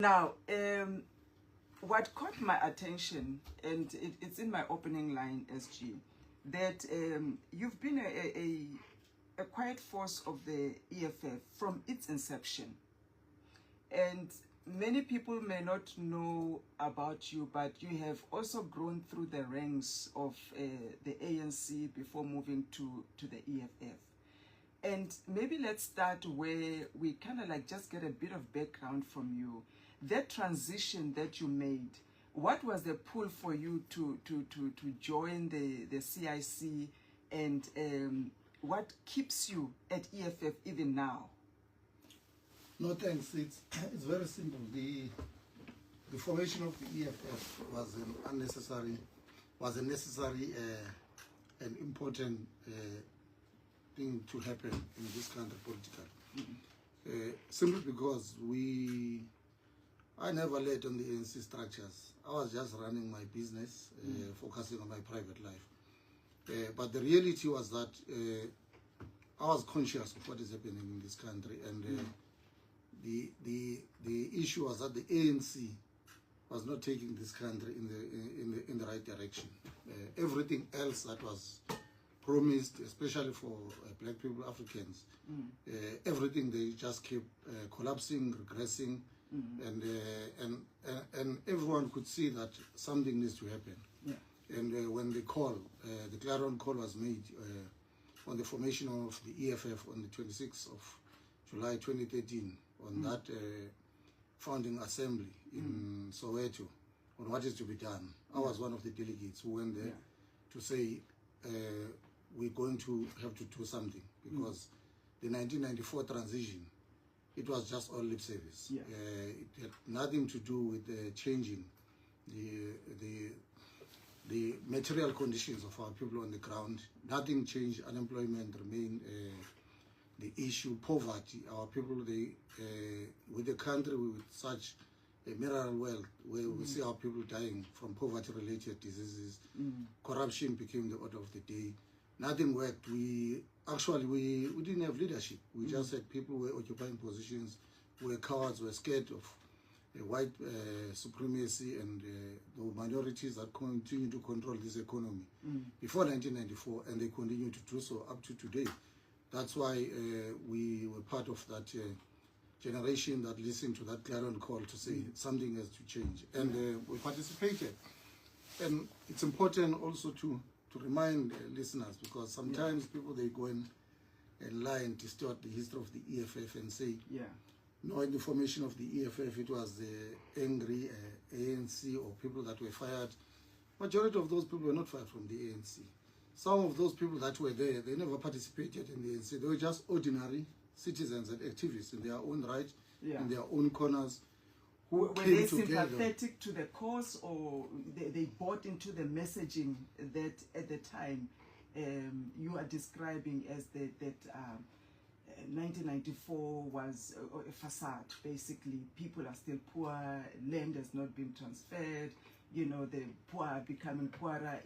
Now, what caught my attention, and it's in my opening line, SG, that you've been a quiet force of the EFF from its inception. And many people may not know about you, but you have also grown through the ranks of the ANC before moving to the EFF. And maybe let's start where we kind of like just get a bit of background from you. That transition that you made, what was the pull for you to join the CIC, and what keeps you at EFF even now? No, thanks. It's very simple. The formation of the EFF was a necessary and important thing to happen in this country politically. Simply because I never led on the ANC structures. I was just running my business, focusing on my private life. But the reality was that I was conscious of what is happening in this country, and the issue was that the ANC was not taking this country in the right direction. Everything else that was promised, especially for black people, Africans, everything they just kept collapsing, regressing, and everyone could see that something needs to happen. Yeah. And when the clarion call was made on the formation of the EFF on the 26th of July 2013, on that founding assembly in Soweto, on what is to be done, I was one of the delegates who went there to say we're going to have to do something, because the 1994 transition, it was just all lip service. Yeah. It had nothing to do with changing the material conditions of our people on the ground. Nothing changed. Unemployment remained the issue. Poverty. Our people, with a country with such a mineral wealth, where we see our people dying from poverty-related diseases, corruption became the order of the day. Nothing worked. We didn't have leadership. We just had people who were occupying positions, who were cowards, were scared of white supremacy and the minorities that continue to control this economy before 1994, and they continue to do so up to today. That's why we were part of that generation that listened to that clarion call to say something has to change, and we participated. And it's important also to remind listeners, because sometimes people, they go and lie and distort the history of the EFF and say, no, in the formation of the EFF, it was the angry ANC or people that were fired. Majority of those people were not fired from the ANC. Some of those people that were there, they never participated in the ANC. They were just ordinary citizens and activists in their own right, in their own corners. Were they sympathetic to the cause, or they bought into the messaging that at the time you are describing as that 1994 was a facade? Basically, people are still poor, land has not been transferred, you know, the poor are becoming poorer.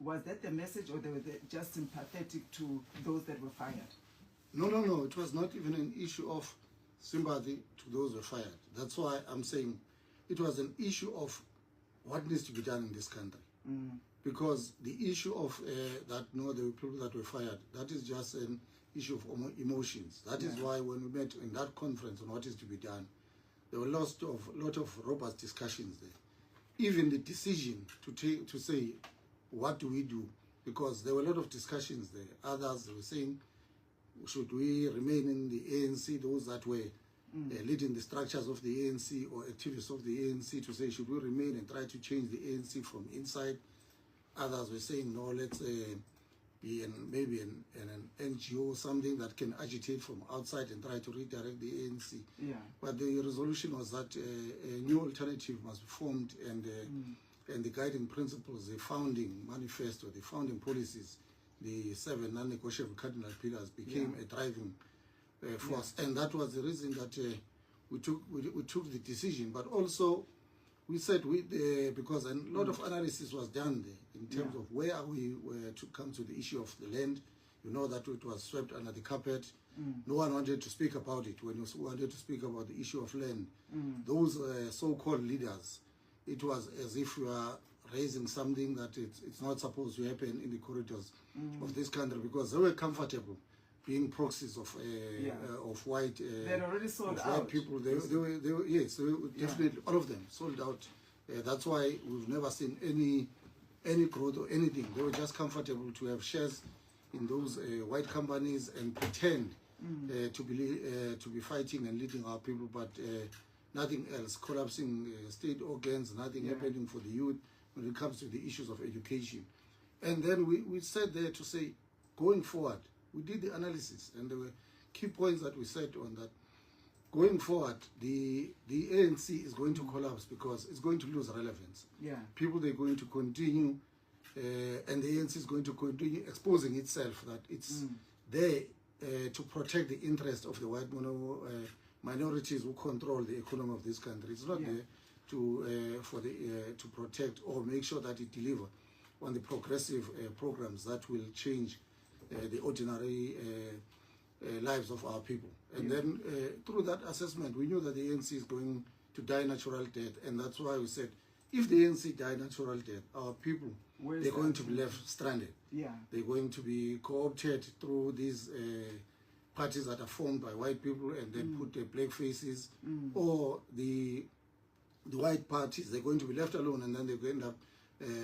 Was that the message, or they were just sympathetic to those that were fired? No, it was not even an issue of sympathy to those who were fired. That's why I'm saying it was an issue of what needs to be done in this country. Because the issue of that, no, the people that were fired, that is just an issue of emotions. That is why when we met in that conference on what is to be done, there were lot of robust discussions there. Even the decision to say, what do we do? Because there were a lot of discussions there. Others were saying, should we remain in the ANC, those that were leading the structures of the ANC or activists of the ANC, to say, should we remain and try to change the ANC from inside? Others were saying, no, let's be maybe an NGO, something that can agitate from outside and try to redirect the ANC. But the resolution was that a new alternative must be formed, and the guiding principles, the founding manifesto, the founding policies, the 7 non-negotiable cardinal pillars became a driving force. And that was the reason that we took the decision. But also we said, because a lot of analysis was done there in terms of where we were to come to the issue of the land. You know that it was swept under the carpet. No one wanted to speak about it. When you wanted to speak about the issue of land, those so-called leaders, it was as if you are raising something that it's not supposed to happen in the corridors of this country, because they were comfortable being proxies of white they're already sold out. White people. They were yes, they were definitely all of them sold out. That's why we've never seen any growth or anything. They were just comfortable to have shares in those white companies and pretend to be fighting and leading our people, but nothing else. Collapsing state organs, nothing happening for the youth when it comes to the issues of education. And then we said there to say, going forward, we did the analysis, and there were key points that we said on that. Going forward, the ANC is going to collapse because it's going to lose relevance. People, they're going to continue, and the ANC is going to continue exposing itself that it's there to protect the interest of the white minorities who control the economy of this country. It's not there to protect or make sure that it delivers on the progressive programs that will change the ordinary lives of our people. And then through that assessment, we knew that the ANC is going to die natural death, and that's why we said, if the ANC die natural death, our people, they're going to be left stranded. They're going to be co-opted through these parties that are formed by white people, and then put their black faces, or the white parties, they're going to be left alone, and then they're going to end up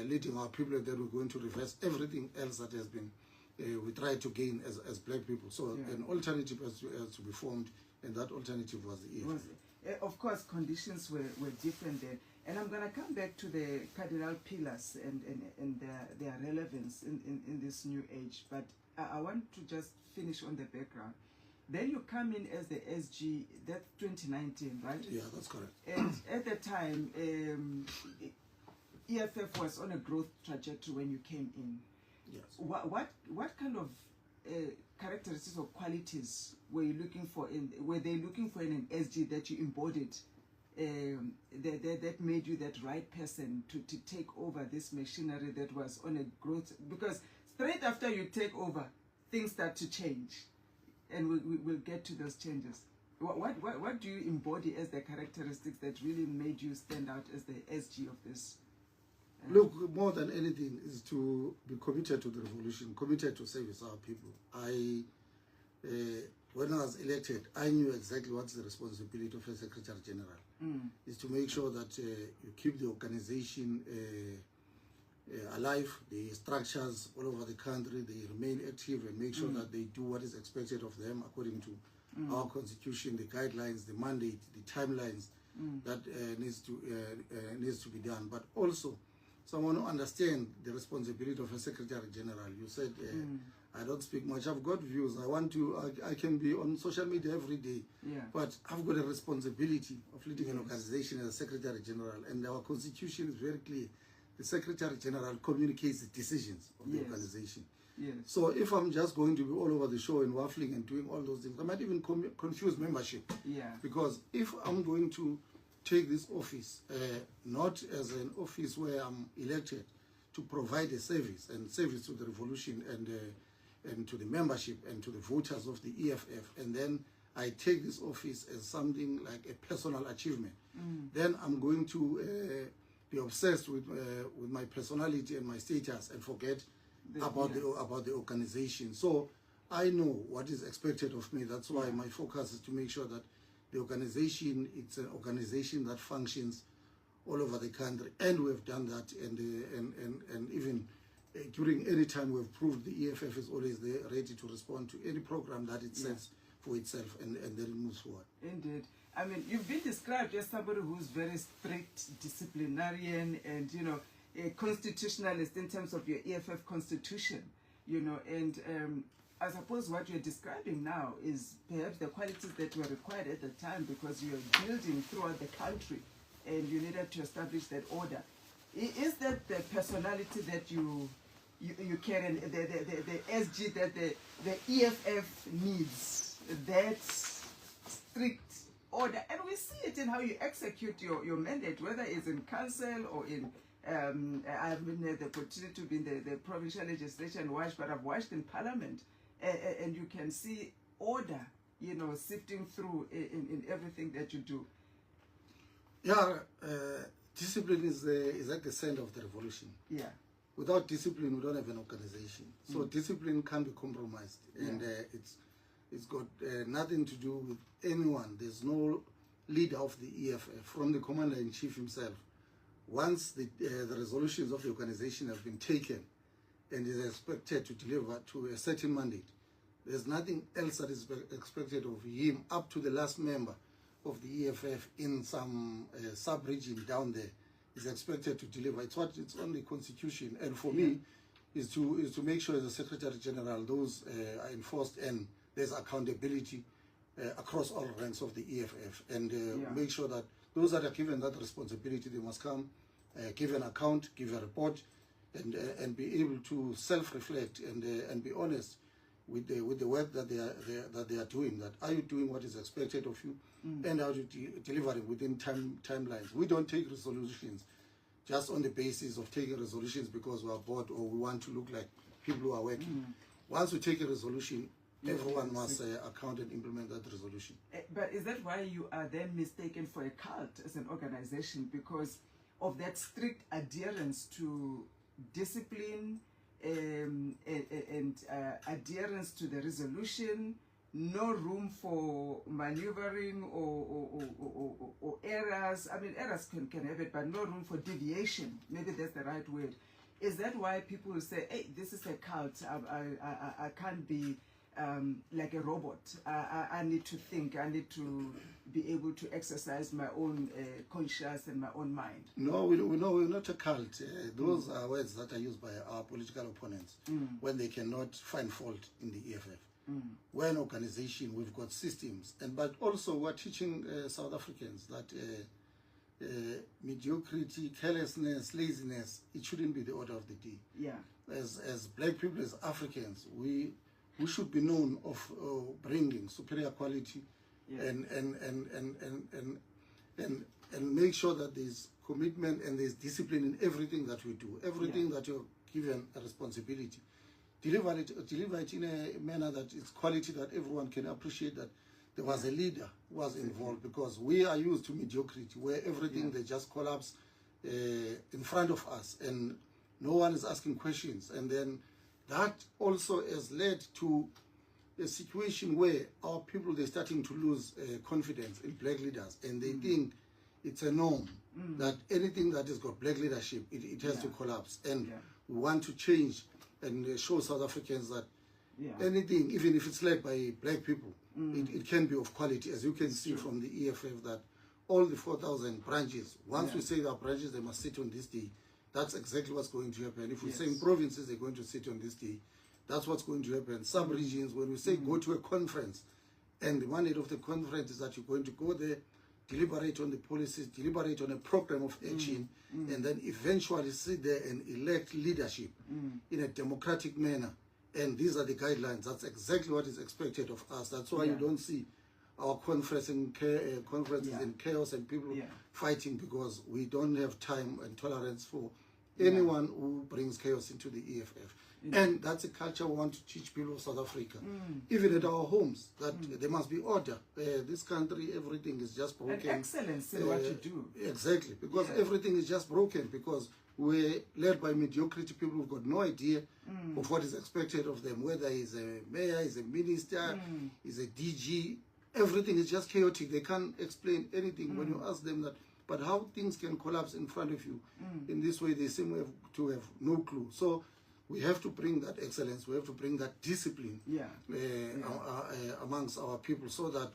leading our people, and then we're going to reverse everything else that has been we tried to gain as black people. So an alternative has to be formed, and that alternative was the EFF. Of course, conditions were different then. And I'm going to come back to the cardinal pillars and their relevance in this new age. But I want to just finish on the background. Then you come in as the SG, that's 2019, right? Yeah, that's correct. And at the time, EFF was on a growth trajectory when you came in. Yes. What kind of characteristics or qualities were you looking for were they looking for in an SG that you embodied, that made you that right person to take over this machinery that was on a growth? Because straight after you take over, things start to change, and we'll get to those changes. What do you embody as the characteristics that really made you stand out as the SG of this? Look, more than anything is to be committed to the revolution, committed to service our people. When I was elected, I knew exactly what's the responsibility of a Secretary General. Is to make sure that you keep the organization alive, the structures all over the country, they remain active, and make sure that they do what is expected of them according to our constitution, the guidelines, the mandate, the timelines that needs to be done. But also, someone who understands the responsibility of a Secretary General. You said, I don't speak much. I've got views. I can be on social media every day. But I've got a responsibility of leading an organization as a Secretary General. And our constitution is very clear. The Secretary General communicates the decisions of the organization. So if I'm just going to be all over the show and waffling and doing all those things, I might even confuse membership. Because if I'm going to take this office not as an office where I'm elected to provide a service to the revolution and to the membership and to the voters of the EFF, and then I take this office as something like a personal achievement, then I'm going to be obsessed with my personality and my status and forget about the organization. So I know what is expected of me. That's why my focus is to make sure that the organization, it's an organization that functions all over the country, and we've done that, and even during any time we've proved the EFF is always there, ready to respond to any program that it sets for itself, and then it moves forward. Indeed. I mean, you've been described as somebody who's very strict, disciplinarian, and, a constitutionalist in terms of your EFF constitution, and I suppose what you're describing now is perhaps the qualities that were required at the time, because you're building throughout the country and you needed to establish that order. Is that the personality that you carry, the SG that the EFF needs, that strict order? And we see it in how you execute your mandate, whether it's in council or in I've been the opportunity to be in the provincial legislation and watch, but I've watched in parliament. And you can see order, you know, sifting through in everything that you do? Yeah, discipline is at the center of the revolution. Yeah. Without discipline, we don't have an organization. So discipline can't be compromised, and it's got nothing to do with anyone. There's no leader of the EFF from the commander-in-chief himself. Once the resolutions of the organization have been taken and is expected to deliver to a certain mandate, there's nothing else that is expected of him up to the last member of the EFF in some sub-region down there is expected to deliver. It's on the constitution, and for me is to make sure as a Secretary General those are enforced and there's accountability across all ranks of the EFF, and make sure that those that are given that responsibility, they must come, give an account, give a report, and be able to self-reflect and be honest with the work that they are doing. That are you doing what is expected of you, and are you delivering within timelines? We don't take resolutions just on the basis of taking resolutions because we are bored or we want to look like people who are working. Once we take a resolution, everyone must account and implement that resolution. But is that why you are then mistaken for a cult as an organization, because of that strict adherence to discipline and adherence to the resolution, no room for maneuvering or errors? I mean, errors can have it, but no room for deviation. Maybe that's the right word. Is that why people say, hey, this is a cult, I can't be like a robot. I need to think, I need to be able to exercise my own conscience and my own mind? No, we're not a cult. Those are words that are used by our political opponents when they cannot find fault in the EFF. We're an organization, we've got systems, but also we're teaching South Africans that mediocrity, carelessness, laziness, it shouldn't be the order of the day. Yeah. As black people, as Africans, we should be known of bringing superior quality, and make sure that there's commitment and there's discipline in everything that we do. Everything that you're given a responsibility, deliver it in a manner that it's quality, that everyone can appreciate that there was a leader who was involved, because we are used to mediocrity where everything they just collapse in front of us and no one is asking questions. And then that also has led to a situation where our people, they're starting to lose confidence in black leaders, and they think it's a norm that anything that has got black leadership, it has to collapse. And we want to change and show South Africans that anything, even if it's led by black people, it can be of quality. As you can see from the EFF, that all the 4,000 branches, once we say that branches, they must sit on this day, that's exactly what's going to happen. If we say in provinces, they're going to sit on this day, that's what's going to happen. Sub-regions, when we say go to a conference, and the mandate of the conference is that you're going to go there, deliberate on the policies, deliberate on a program of action, and then eventually sit there and elect leadership in a democratic manner. And these are the guidelines. That's exactly what is expected of us. That's why you don't see our conferences in chaos and people fighting, because we don't have time and tolerance for anyone who brings chaos into the EFF. And that's a culture we want to teach people of South Africa, even at our homes, that there must be order. This country, everything is just broken. And excellence in what you do. Exactly, because everything is just broken, because we're led by mediocrity. People who've got no idea of what is expected of them, whether he's a mayor, he's a minister, he's a DG. Everything is just chaotic. They can't explain anything when you ask them that. But how things can collapse in front of you in this way, they seem to have no clue. So we have to bring that excellence, we have to bring that discipline amongst our people, so that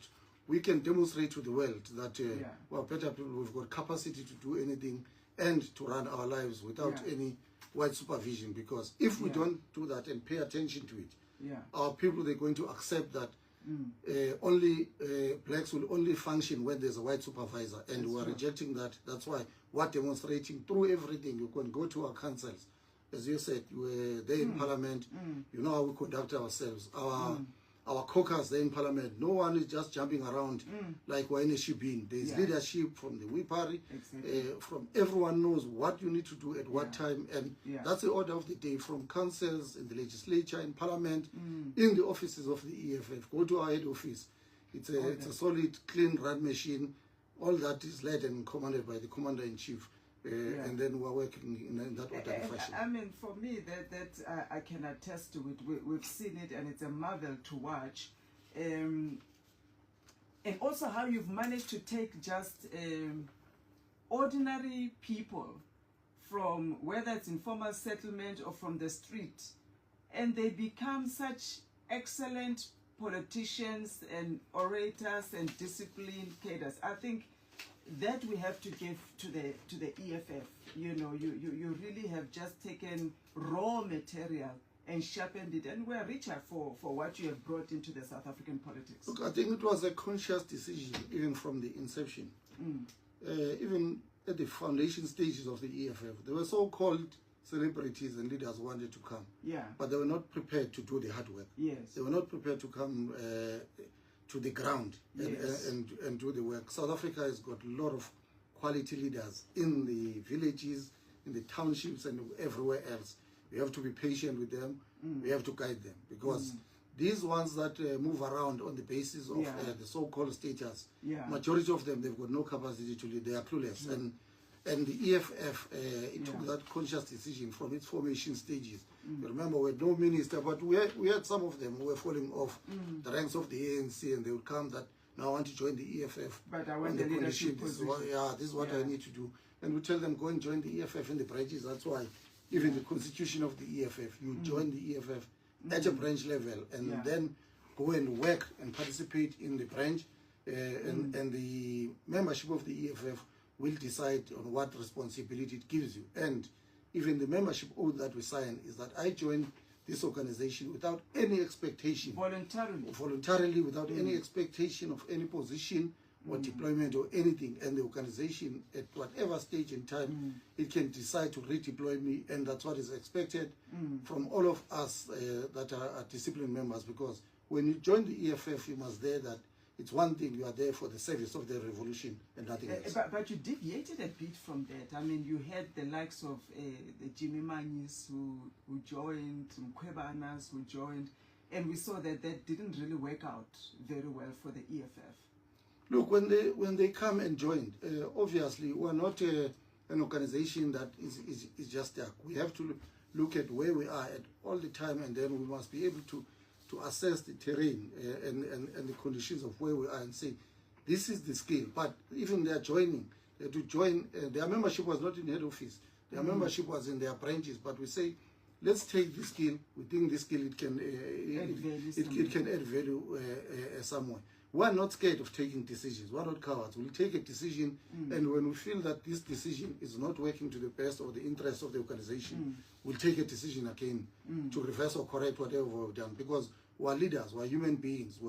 we can demonstrate to the world that we're better people, we've got capacity to do anything and to run our lives without any white supervision. Because if we don't do that and pay attention to it, our people, they're going to accept that only blacks will only function when there's a white supervisor, and we're rejecting that. That's why we're demonstrating through everything. You can go to our councils, as you said, you were there in Parliament, you know how we conduct ourselves. our caucus there in Parliament, no one is just jumping around like we're in a ship in. There's leadership from the Wipari, from everyone knows what you need to do at what time, and that's the order of the day, from councils, in the legislature, in Parliament, in the offices of the EFF. Go to our head office. It's a solid, clean run machine. All that is led and commanded by the Commander-in-Chief. And then we're working in that orderly fashion. I mean, for me, that I can attest to it. We've seen it, and it's a marvel to watch. And also how you've managed to take just ordinary people from, whether it's informal settlement or from the street, and they become such excellent politicians and orators and disciplined cadres. I think that we have to give to the EFF. You know, you really have just taken raw material and sharpened it, and we're richer for what you have brought into the South African politics. Look, I think it was a conscious decision, even from the inception. Even at the foundation stages of the EFF, there were so-called celebrities and leaders who wanted to come, but they were not prepared to do the hard work. They were not prepared to come to the ground and do the work. South Africa has got a lot of quality leaders in the villages, in the townships, and everywhere else. We have to be patient with them. We have to guide them, because these ones that move around on the basis of the so-called status, majority of them, they've got no capacity to lead. They are clueless. And the EFF, it took that conscious decision from its formation stages. You remember, we had no minister, but we had some of them who were falling off the ranks of the ANC, and they would come that, now I want to join the EFF. But I want the leadership position. This is what I need to do. And we tell them, go and join the EFF in the branches. That's why even the constitution of the EFF, you join the EFF at a branch level, and then go and work and participate in the branch, and the membership of the EFF will decide on what responsibility it gives you. And even the membership oath that we sign is that I join this organization without any expectation. Voluntarily, without any expectation of any position or deployment or anything. And the organization, at whatever stage in time, it can decide to redeploy me, and that's what is expected from all of us that are disciplined members. Because when you join the EFF, you must there that it's one thing, you are there for the service of the revolution and nothing else. But you deviated a bit from that. I mean, you had the likes of the Jimmy Manis who joined, some Kwebanas who joined, and we saw that didn't really work out very well for the EFF. Look, when they come and joined, obviously we're not an organization that is just there. We have to look at where we are at all the time, and then we must be able to assess the terrain and the conditions of where we are and say, this is the skill. But even they are joining, to join, their membership was not in head office. Their membership was in their branches. But we say, let's take this skill. We think this skill, it can add value somewhere. We are not scared of taking decisions. We are not cowards. We'll take a decision, and when we feel that this decision is not working to the best of the interest of the organization, we'll take a decision again to reverse or correct whatever we've done. Because we are leaders, we are human beings.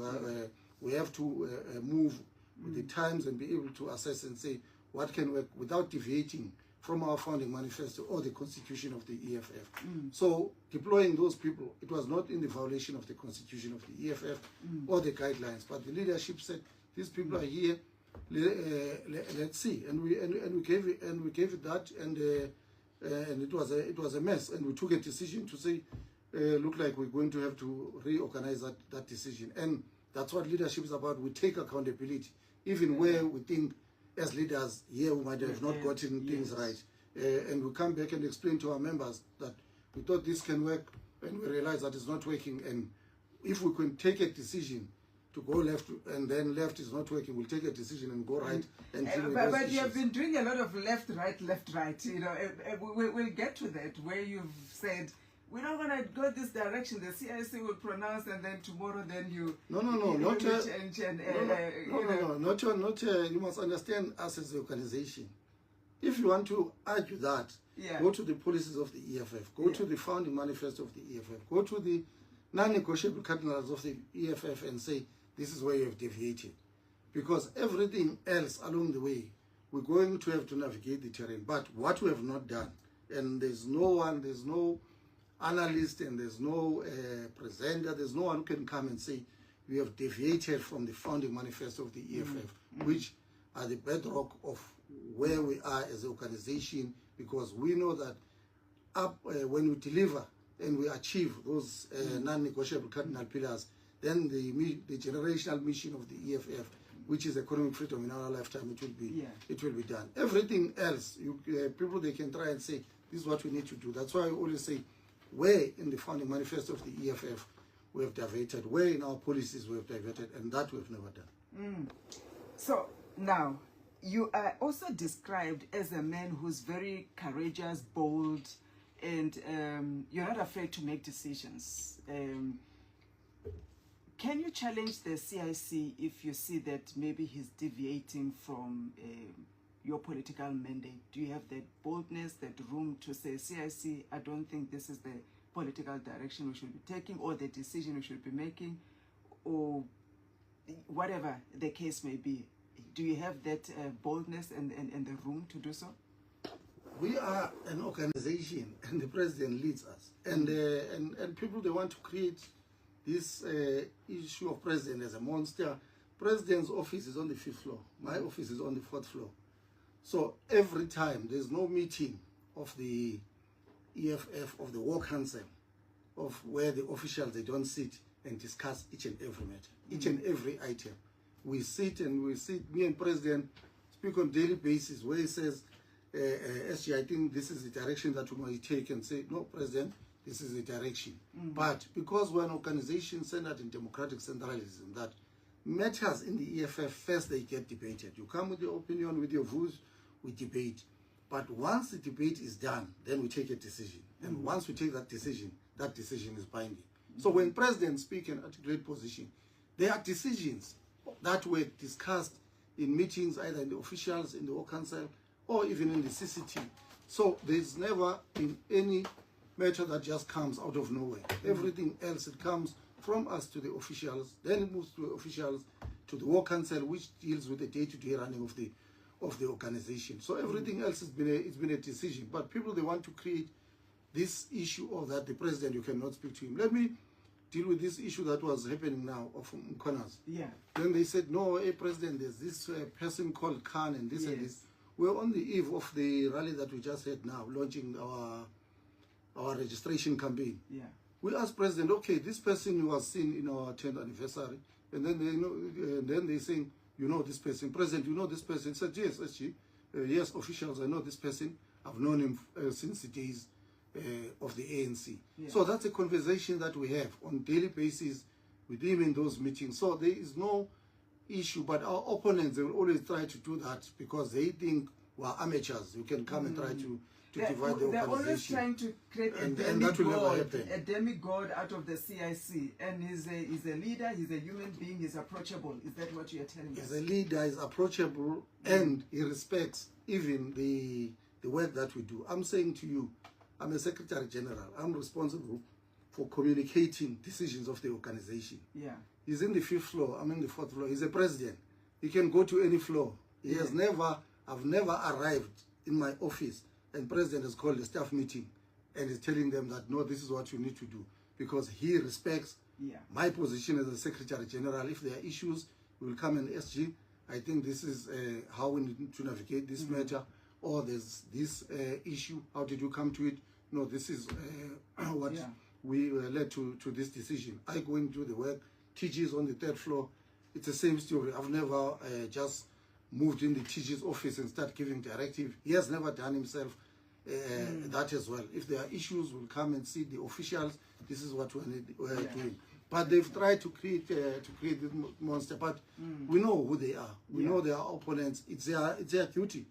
We have to move with the times and be able to assess and say what can work without deviating from our founding manifesto or the constitution of the EFF. So deploying those people, it was not in the violation of the constitution of the EFF or the guidelines, but the leadership said, these people are here, let's see. And we gave it that, and it was a mess, and we took a decision to say, look like we're going to have to reorganize that decision. And that's what leadership is about. We take accountability, even where we think as leaders here we might have not gotten things right, and we come back and explain to our members that we thought this can work, and we realize that it's not working. And if we can take a decision to go left, and then left is not working, we'll take a decision and go right. But you have been doing a lot of left, right. You know, we'll get to that, where you've said, we're not going to go this direction. The CIC will pronounce, and then tomorrow, then you you must understand us as an organization. If you want to argue that, go to the policies of the EFF, go to the founding manifesto of the EFF, go to the non-negotiable cardinals of the EFF, and say this is where you have deviated, because everything else along the way we're going to have to navigate the terrain. But what we have not done, and there's no analyst, and there's no presenter, there's no one who can come and say, we have deviated from the founding manifesto of the EFF, which are the bedrock of where we are as an organization, because we know that when we deliver and we achieve those non-negotiable cardinal pillars, then the generational mission of the EFF, which is economic freedom in our lifetime, it will be done. Everything else, people, they can try and say, this is what we need to do. That's why I always say, where in the founding manifesto of the EFF we have diverted, where in our policies we have diverted, and that we have never done. So now, you are also described as a man who's very courageous, bold, and you're not afraid to make decisions. Can you challenge the CIC if you see that maybe he's deviating from your political mandate? Do you have that boldness, that room to say, CIC, I don't think this is the political direction we should be taking, or the decision we should be making, or whatever the case may be? Do you have that boldness and the room to do so? We are an organization, and the president leads us. And people, they want to create this issue of president as a monster. President's office is on the 5th floor. My office is on the 4th floor. So every time there's no meeting of the EFF, of the War Council, of where the officials, they don't sit and discuss each and every matter, each and every item. We sit, me and President speak on daily basis, where he says, SG, I think this is the direction that we might take, and say, no, President, this is the direction. But because we're an organization centered in democratic centralism, that matters in the EFF, first they get debated. You come with your opinion, with your views, we debate. But once the debate is done, then we take a decision. And once we take that decision is binding. So when presidents speak and articulate position, there are decisions that were discussed in meetings, either in the officials, in the War Council, or even in the CCT. So there's never been any matter that just comes out of nowhere. Everything else, it comes from us to the officials, then it moves to the officials, to the War Council, which deals with the day-to-day running of the organization. So everything else has been a decision. But people, they want to create this issue of that the president, you cannot speak to him. Let me deal with this issue that was happening now of Mkonas. Yeah. Then they said, no, hey, President, there's this person called Khan and this and this. We're on the eve of the rally that we just had now, launching our registration campaign. Yeah. We asked President, okay, this person was seen in our 10th anniversary, and then they know, and then they saying, you know this person. President, you know this person? He said, yes, actually, yes, officials, I know this person. I've known him since the days of the ANC. Yeah. So that's a conversation that we have on a daily basis with him in those meetings. So there is no issue, but our opponents, they will always try to do that because they think we're amateurs. You can come and try to divide the organization. They're always trying to create a demigod out of the CIC, and he's a leader, he's a human being, he's approachable. Is that what you're telling us? He's a leader, he's approachable, and he respects even the work that we do. I'm saying to you, I'm a Secretary General. I'm responsible for communicating decisions of the organization. Yeah. He's in the 5th floor, I'm in the 4th floor. He's a president. He can go to any floor. I've never arrived in my office and president has called a staff meeting and is telling them that, no, this is what you need to do, because he respects my position as a Secretary General. If there are issues, we will come and SG. I think this is how we need to navigate this matter, or there's this issue, how did you come to it? No, this is what we led to this decision. I go into the work, TG is on the 3rd floor. It's the same story. I've never just moved in the TG's office and start giving directive. He has never done himself that as well. If there are issues, we'll come and see the officials. This is what we're doing. But they've tried to create this monster. But we know who they are. We know their opponents. It's their duty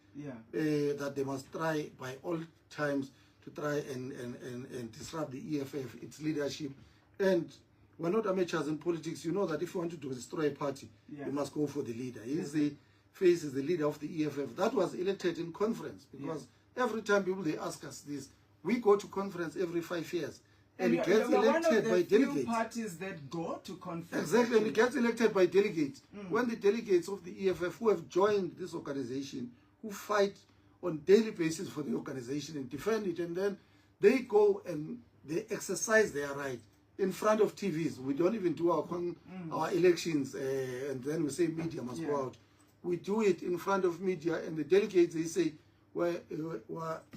that they must try by all times to try and disrupt the EFF, its leadership. And we're not amateurs in politics. You know that if you want to destroy a party, you must go for the leader. He's the face, is the leader of the EFF. That was elected in conference, because every time people, they ask us this, we go to conference every 5 years. And he gets elected by delegates. Few parties that go to conference. Exactly, and he gets elected by delegates. When the delegates of the EFF who have joined this organization, who fight on daily basis for the organization and defend it, and then they go and they exercise their right in front of TVs. We don't even do our elections and then we say media must go out. We do it in front of media, and the delegates, they say, we're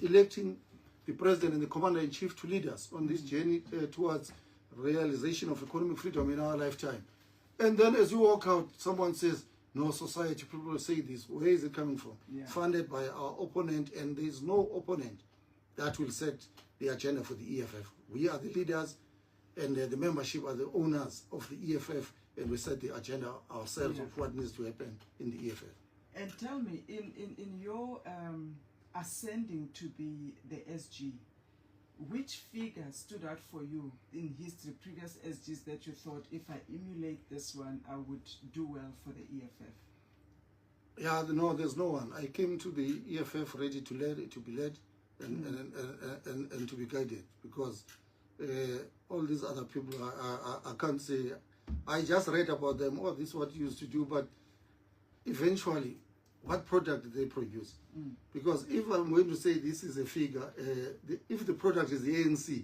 electing the president and the commander-in-chief to lead us on this journey towards realization of economic freedom in our lifetime. And then as you walk out, someone says, no, society, people say this. Where is it coming from? Funded by our opponent, and there's no opponent that will set the agenda for the EFF. We are the leaders, and the membership are the owners of the EFF, and we set the agenda ourselves of what needs to happen in the EFF. And tell me, in your ascending to be the SG, which figure stood out for you in history, previous SGs, that you thought, if I emulate this one, I would do well for the EFF? Yeah, no, there's no one. I came to the EFF ready to be led, and to be guided, because all these other people, I can't say. I just read about them. Oh, this is what you used to do, but eventually, what product did they produce? Because if I'm going to say this is a figure, if the product is the ANC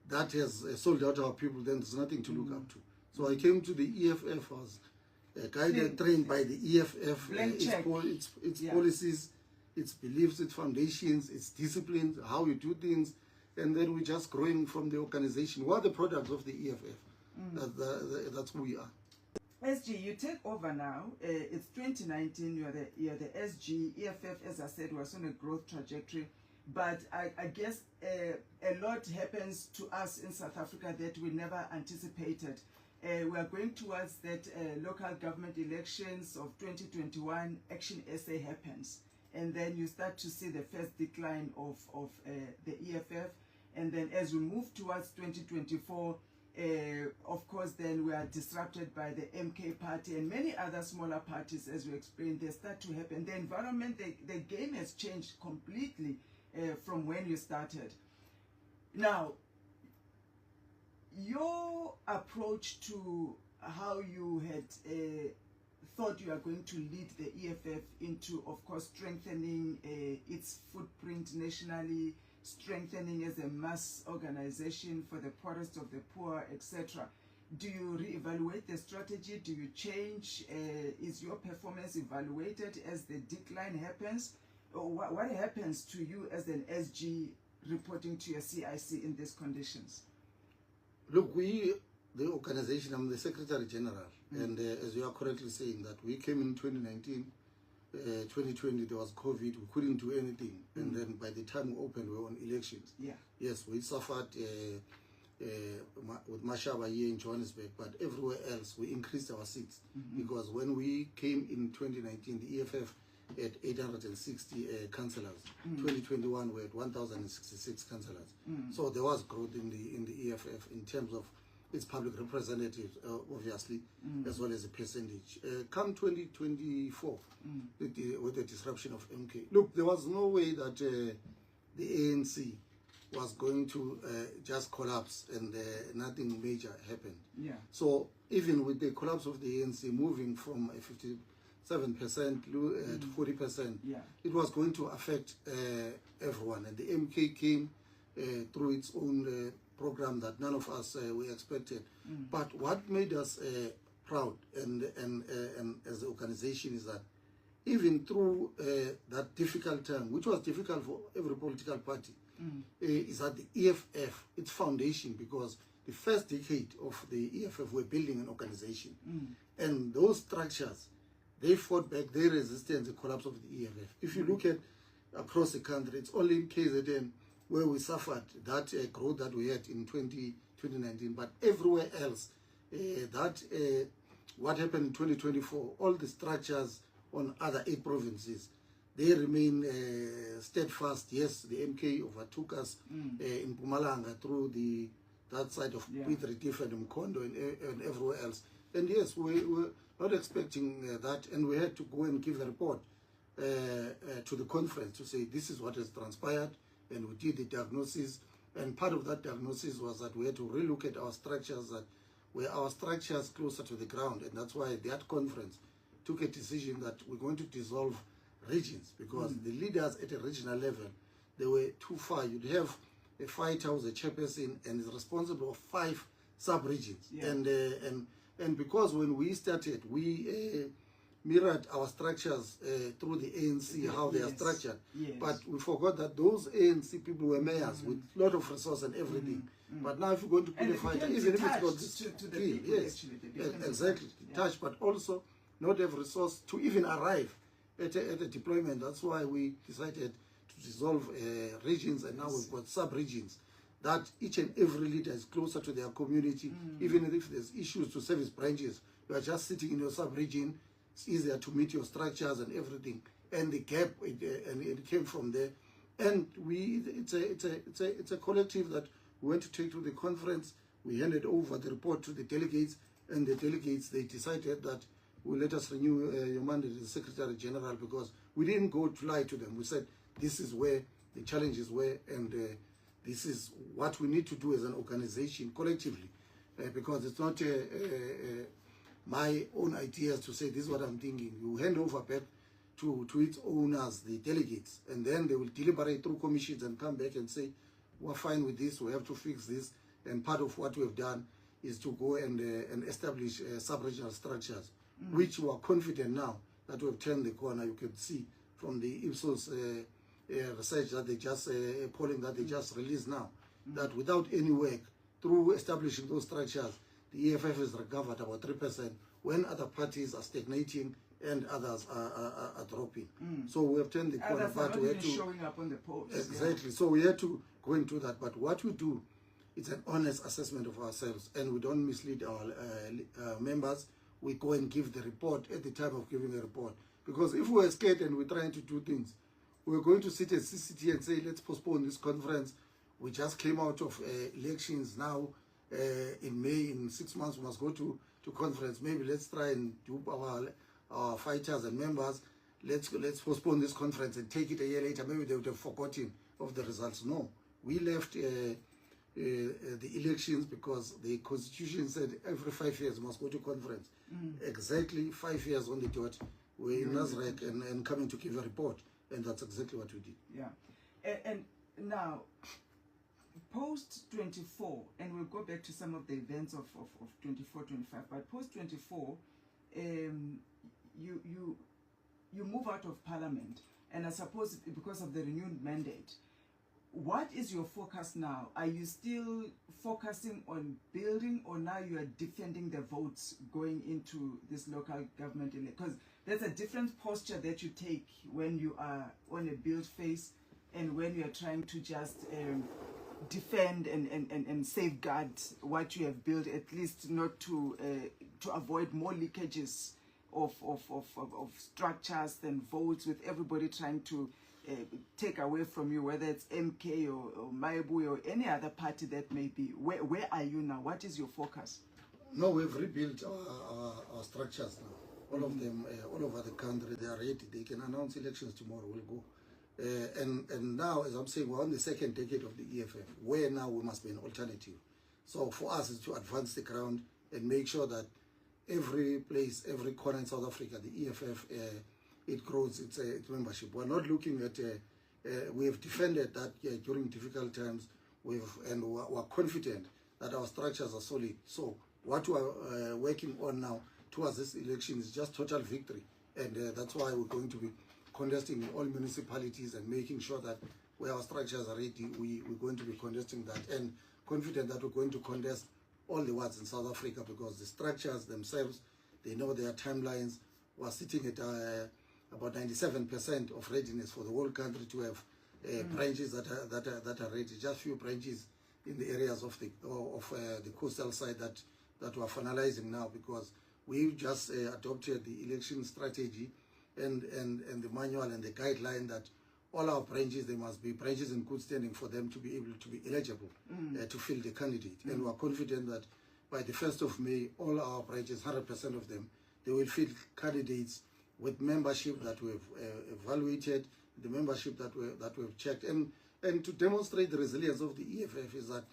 that has sold out our people, then there's nothing to look up to. So I came to the EFF as guided, trained by the EFF, its policies, its beliefs, its foundations, its disciplines, how you do things, and then we're just growing from the organization. What are the products of the EFF? That's who we are. SG, you take over now. It's 2019. You're the SG. EFF, as I said, was on a growth trajectory, but I guess a lot happens to us in South Africa that we never anticipated. We are going towards that local government elections of 2021. Action SA happens, and then you start to see the first decline of the EFF, and then as we move towards 2024. Of course, then we are disrupted by the MK party and many other smaller parties, as we explained. They start to happen. The environment, the game has changed completely from when you started. Now, your approach to how you had thought you are going to lead the EFF into, of course, strengthening its footprint nationally, strengthening as a mass organization for the poorest of the poor, etc. Do you reevaluate the strategy? Do you change? Is your performance evaluated as the decline happens? Or what happens to you as an SG reporting to your CIC in these conditions? Look, the organization, I'm the Secretary General, and as you are correctly saying, that we came in 2019, 2020 there was COVID, we couldn't do anything, and then by the time we opened, we were on elections. Yes, we suffered with Mashaba here in Johannesburg, but everywhere else we increased our seats, because when we came in 2019, the EFF had 860 councillors. 2021 we had 1,066 councillors. So there was growth in the EFF in terms of its public representatives, obviously, as well as the percentage. Come 2024, with the disruption of MK. Look, there was no way that the ANC was going to just collapse and nothing major happened. So even with the collapse of the ANC moving from 57% to 40%, it was going to affect everyone. And the MK came through its own program that none of us we expected. But what made us proud and as an organization is that even through that difficult time, which was difficult for every political party, is that the EFF, its foundation, because the first decade of the EFF were building an organization, and those structures, they fought back, they resisted the collapse of the EFF. If you look at across the country, it's only in KZN where we suffered that growth that we had in 2019, but everywhere else, what happened in 2024, all the structures on other 8 provinces, they remain steadfast. Yes, the MK overtook us in Mpumalanga through that side of Piet Retief and Mkondo and everywhere else. And yes, we were not expecting that, and we had to go and give a report to the conference to say this is what has transpired, and we did the diagnosis. And part of that diagnosis was that we had to relook at our structures, that were our structures closer to the ground, and that's why that conference took a decision that we're going to dissolve regions, because the leaders at a regional level, they were too far. You'd have a fighter who's a chairperson and is responsible for 5 sub-regions. Yeah. And because when we started, we mirrored our structures through the ANC, how they are structured. Yes. But we forgot that those ANC people were mayors with a lot of resource and everything. But now if you're going to put a fighter, even if it's got this to the people, yes, actually, exactly, detached, but also not have resource to even arrive at a deployment. That's why we decided to dissolve regions, and now we've got sub-regions, that each and every leader is closer to their community. Even if there's issues to service branches, you are just sitting in your sub-region. It's easier to meet your structures and everything. And the gap, and it came from there. And it's a collective that we went to take to the conference. We handed over the report to the delegates, and the delegates, they decided that will let us renew your mandate as Secretary General, because we didn't go to lie to them. We said this is where the challenges were, and this is what we need to do as an organization collectively, because it's not my own ideas to say this is what I'm thinking. You hand over back to its owners, the delegates, and then they will deliberate through commissions and come back and say, we're fine with this, we have to fix this. And part of what we've done is to go and establish sub-regional structures, which we are confident now that we've turned the corner. You can see from the Ipsos research that they just, polling that they just released now, that without any work, through establishing those structures, the EFF has recovered about 3%, when other parties are stagnating and others are dropping. So we have turned the corner, Others but are we not had even to showing up on the polls. exactly. So we had to go into that. But what we do, it's an honest assessment of ourselves, and we don't mislead our members. We go and give the report at the time of giving the report. Because if we're scared and we're trying to do things, we're going to sit at CCT and say, let's postpone this conference. We just came out of elections now. In May, in 6 months, we must go to conference. Maybe let's try and do our fighters and members. Let's postpone this conference and take it a year later. Maybe they would have forgotten of the results. No, we left the elections because the constitution said every 5 years must go to conference. Exactly 5 years on the dot. We're in Nasrec and coming to give a report, and that's exactly what we did. Yeah, and now post 24, and we'll go back to some of the events of 24, 25. But post 24, you move out of parliament, and I suppose because of the renewed mandate. What is your focus now? Are you still focusing on building, or now you are defending the votes going into this local government election? Because there's a different posture that you take when you are on a build phase and when you are trying to just defend and safeguard what you have built, at least not to avoid more leakages of structures and votes, with everybody trying to take away from you, whether it's MK or Maibu or any other party that may be. Where are you now? What is your focus? No, we've rebuilt our structures now. All of them, all over the country, they are ready. They can announce elections tomorrow. We'll go. And now, as I'm saying, we're on the second decade of the EFF, where now we must be an alternative. So for us, is to advance the ground and make sure that every place, every corner in South Africa, the EFF, it grows its membership. We're not looking at, we have defended that during difficult times, we're confident that our structures are solid. So what we are working on now towards this election is just total victory. And that's why we're going to be contesting in all municipalities and making sure that where our structures are ready, we're going to be contesting that, and confident that we're going to contest all the wards in South Africa, because the structures themselves, they know their timelines. We're sitting at about 97% of readiness for the whole country to have branches that are ready. Just few branches in the areas of the coastal side that we're finalizing now, because we just adopted the election strategy and the manual and the guideline that all our branches, they must be branches in good standing for them to be able to be eligible to fill the candidate. And we're confident that by the 1st of May, all our branches, 100% of them, they will fill candidates with membership that we've evaluated, the membership that we've checked. And to demonstrate the resilience of the EFF is that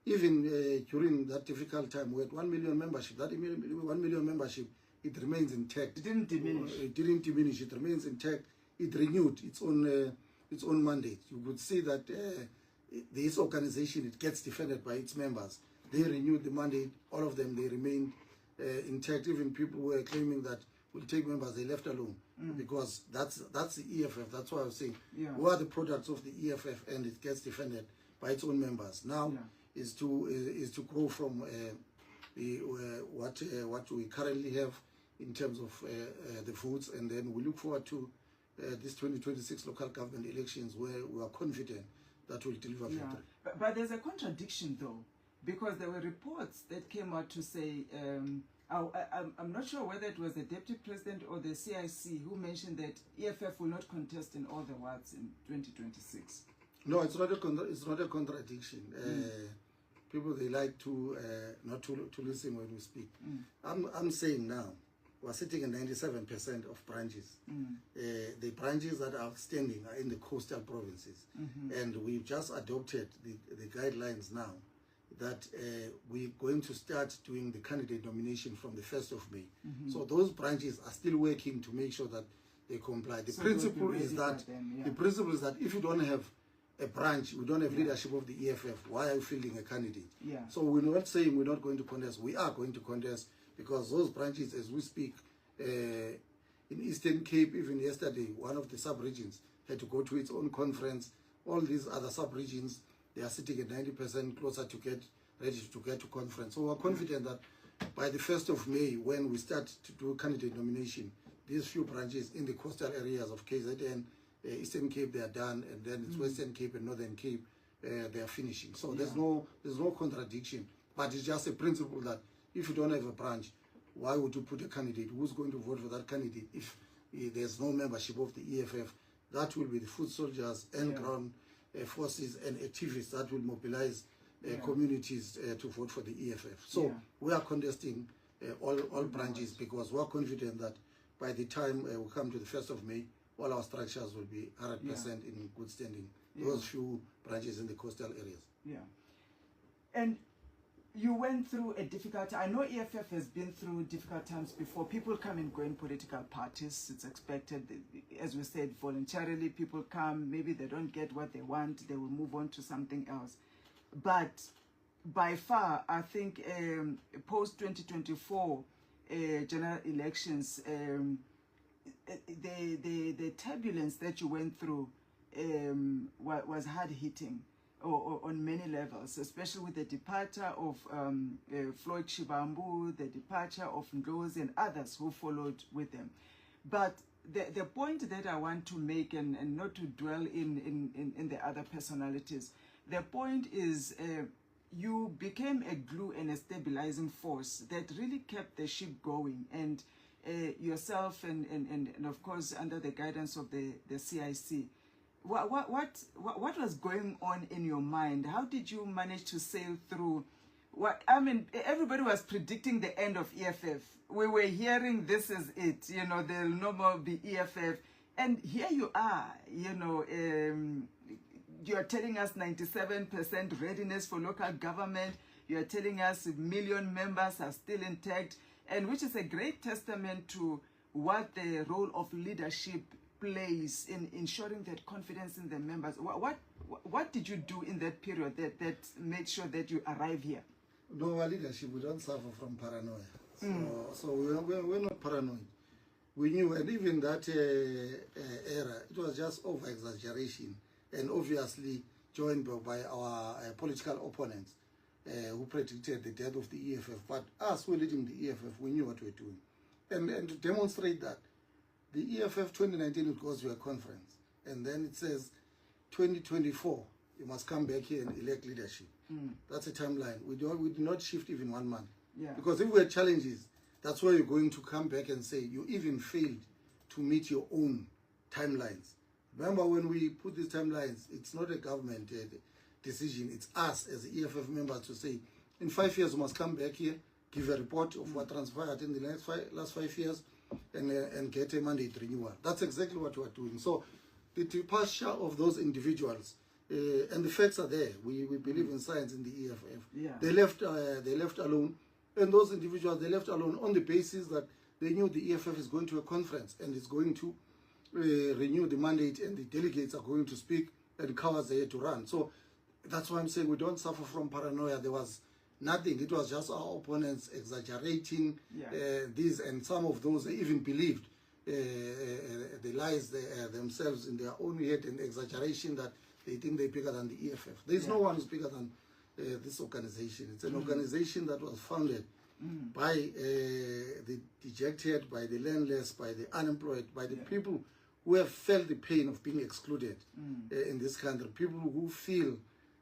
even during that difficult time, we had 1 million membership. That 1 million membership, it remains intact. It didn't diminish. It didn't diminish. It remains intact. It renewed its own mandate. You could see that this organization, it gets defended by its members. they renewed the mandate. All of them, they remained intact. Even people who were claiming that we'll take members, they left alone because that's the EFF. That's why I was saying who are the products of the EFF, and it gets defended by its own members. Now is to grow from what we currently have in terms of the votes, and then we look forward to this 2026 local government elections where we are confident that will deliver victory. But there's a contradiction though, because there were reports that came out to say, I'm not sure whether it was the Deputy President or the CIC who mentioned that EFF will not contest in all the wards in 2026. No, it's not a contradiction. People, they like to not to listen when we speak. I'm saying now, we're sitting at 97% of branches. The branches that are standing are in the coastal provinces. And we've just adopted the guidelines now that we're going to start doing the candidate nomination from the 1st of May. So those branches are still working to make sure that they comply. The principle is that if you don't have a branch, we don't have leadership of the EFF, why are you fielding a candidate? So we're not saying we're not going to contest. We are going to contest, because those branches, as we speak, in Eastern Cape, even yesterday, one of the sub-regions had to go to its own conference. All these other sub-regions, they are sitting at 90% closer to get ready to get to conference. So we're confident that by the 1st of May, when we start to do candidate nomination, these few branches in the coastal areas of KZN, Eastern Cape, they are done, and then it's Western Cape and Northern Cape, they are finishing. So there's no contradiction, but it's just a principle that if you don't have a branch, why would you put a candidate? Who's going to vote for that candidate if there's no membership of the EFF? That will be the foot soldiers and ground forces and activists that will mobilize communities to vote for the EFF. So we are contesting all branches, because we are confident that by the time we come to the 1st of May, all our structures will be 100% in good standing. Those few branches in the coastal areas. And you went through a difficult time. I know EFF has been through difficult times before. People come and go in political parties. It's expected. As we said, voluntarily, people come. Maybe they don't get what they want. They will move on to something else. But by far, I think post-2024 general elections, the turbulence that you went through was hard-hitting. Or on many levels, especially with the departure of Floyd Shibambu, the departure of Ndlozi and others who followed with them. But the point that I want to make, and not to dwell in the other personalities, the point is you became a glue and a stabilizing force that really kept the ship going, and yourself and of course under the guidance of the CIC. What was going on in your mind? How did you manage to sail through? Everybody was predicting the end of EFF. We were hearing this is it, there'll no more be EFF. And here you are, you're telling us 97% readiness for local government. You're telling us 1 million members are still intact, and which is a great testament to what the role of leadership plays in ensuring that confidence in the members. What did you do in that period that made sure that you arrive here? No, our leadership, we don't suffer from paranoia. So we're not paranoid. We knew, and even that era, it was just over-exaggeration, and obviously joined by our political opponents who predicted the death of the EFF. But us who were leading the EFF, we knew what we were doing. And to demonstrate that, the EFF 2019, it goes to a conference, and then it says 2024, you must come back here and elect leadership. That's a timeline. We do not shift even 1 month. Because if we have challenges, that's where you're going to come back and say you even failed to meet your own timelines. Remember, when we put these timelines, it's not a government decision. It's us as EFF members to say, in 5 years, you must come back here, give a report of what transpired in the last 5 years, and get a mandate renewal. That's exactly what we are doing. So the departure of those individuals, and the facts are there. We believe in science in the EFF. They left alone, and those individuals, they left alone on the basis that they knew the EFF is going to a conference and is going to renew the mandate, and the delegates are going to speak, and cowards are here to run. So that's why I'm saying we don't suffer from paranoia. There was Nothing. It was just our opponents exaggerating these, and some of those they even believed the lies themselves in their own head, and exaggeration that they think they're bigger than the EFF. There's no one who's bigger than this organization. It's an organization that was founded by the dejected, by the landless, by the unemployed, by the people who have felt the pain of being excluded in this country, people who feel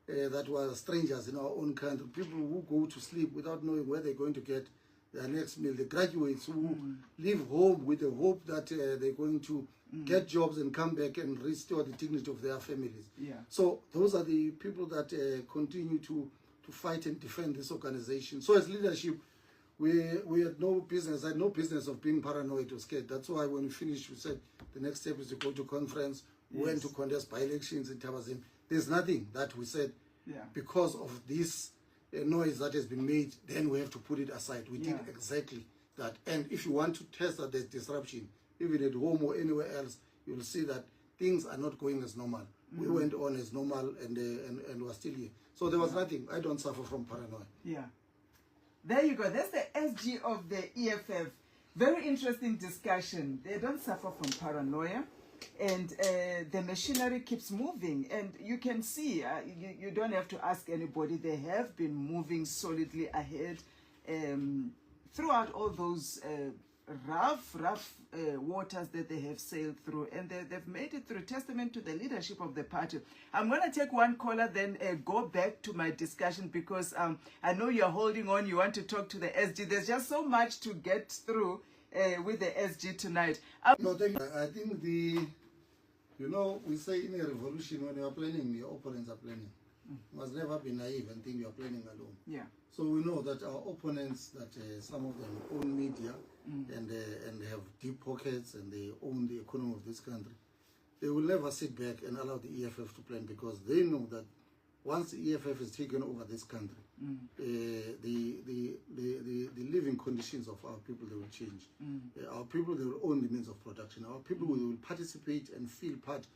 that we are strangers in our own country, people who go to sleep without knowing where they're going to get their next meal, the graduates who leave home with the hope that they're going to get jobs and come back and restore the dignity of their families. So those are the people that continue to fight and defend this organization. So as leadership, we had no business. I had no business of being paranoid or scared. That's why when we finished, we said the next step is to go to conference. We went to contest by-elections in Tabazim. There's nothing that we said because of this noise that has been made, then we have to put it aside. We did exactly that. And if you want to test that there's disruption, even at home or anywhere else, you will see that things are not going as normal. We went on as normal and we're still here. So there was nothing. I don't suffer from paranoia. There you go. That's the SG of the EFF. Very interesting discussion. They don't suffer from paranoia. And the machinery keeps moving. And you can see, you don't have to ask anybody. They have been moving solidly ahead throughout all those rough waters that they have sailed through, and they've made it through. Testament to the leadership of the party. I'm going to take one caller, then go back to my discussion, because I know you're holding on. You want to talk to the SG. There's just so much to get through with the SG tonight. No, thank you. I think you know, we say in a revolution, when you are planning, your opponents are planning. You must never be naive and think you are planning alone. So we know that our opponents, that some of them own media and have deep pockets, and they own the economy of this country. They will never sit back and allow the EFF to plan, because they know that once the EFF has taken over this country, the living conditions of our people, they will change. Our people, they will own the means of production. Our people will participate and feel part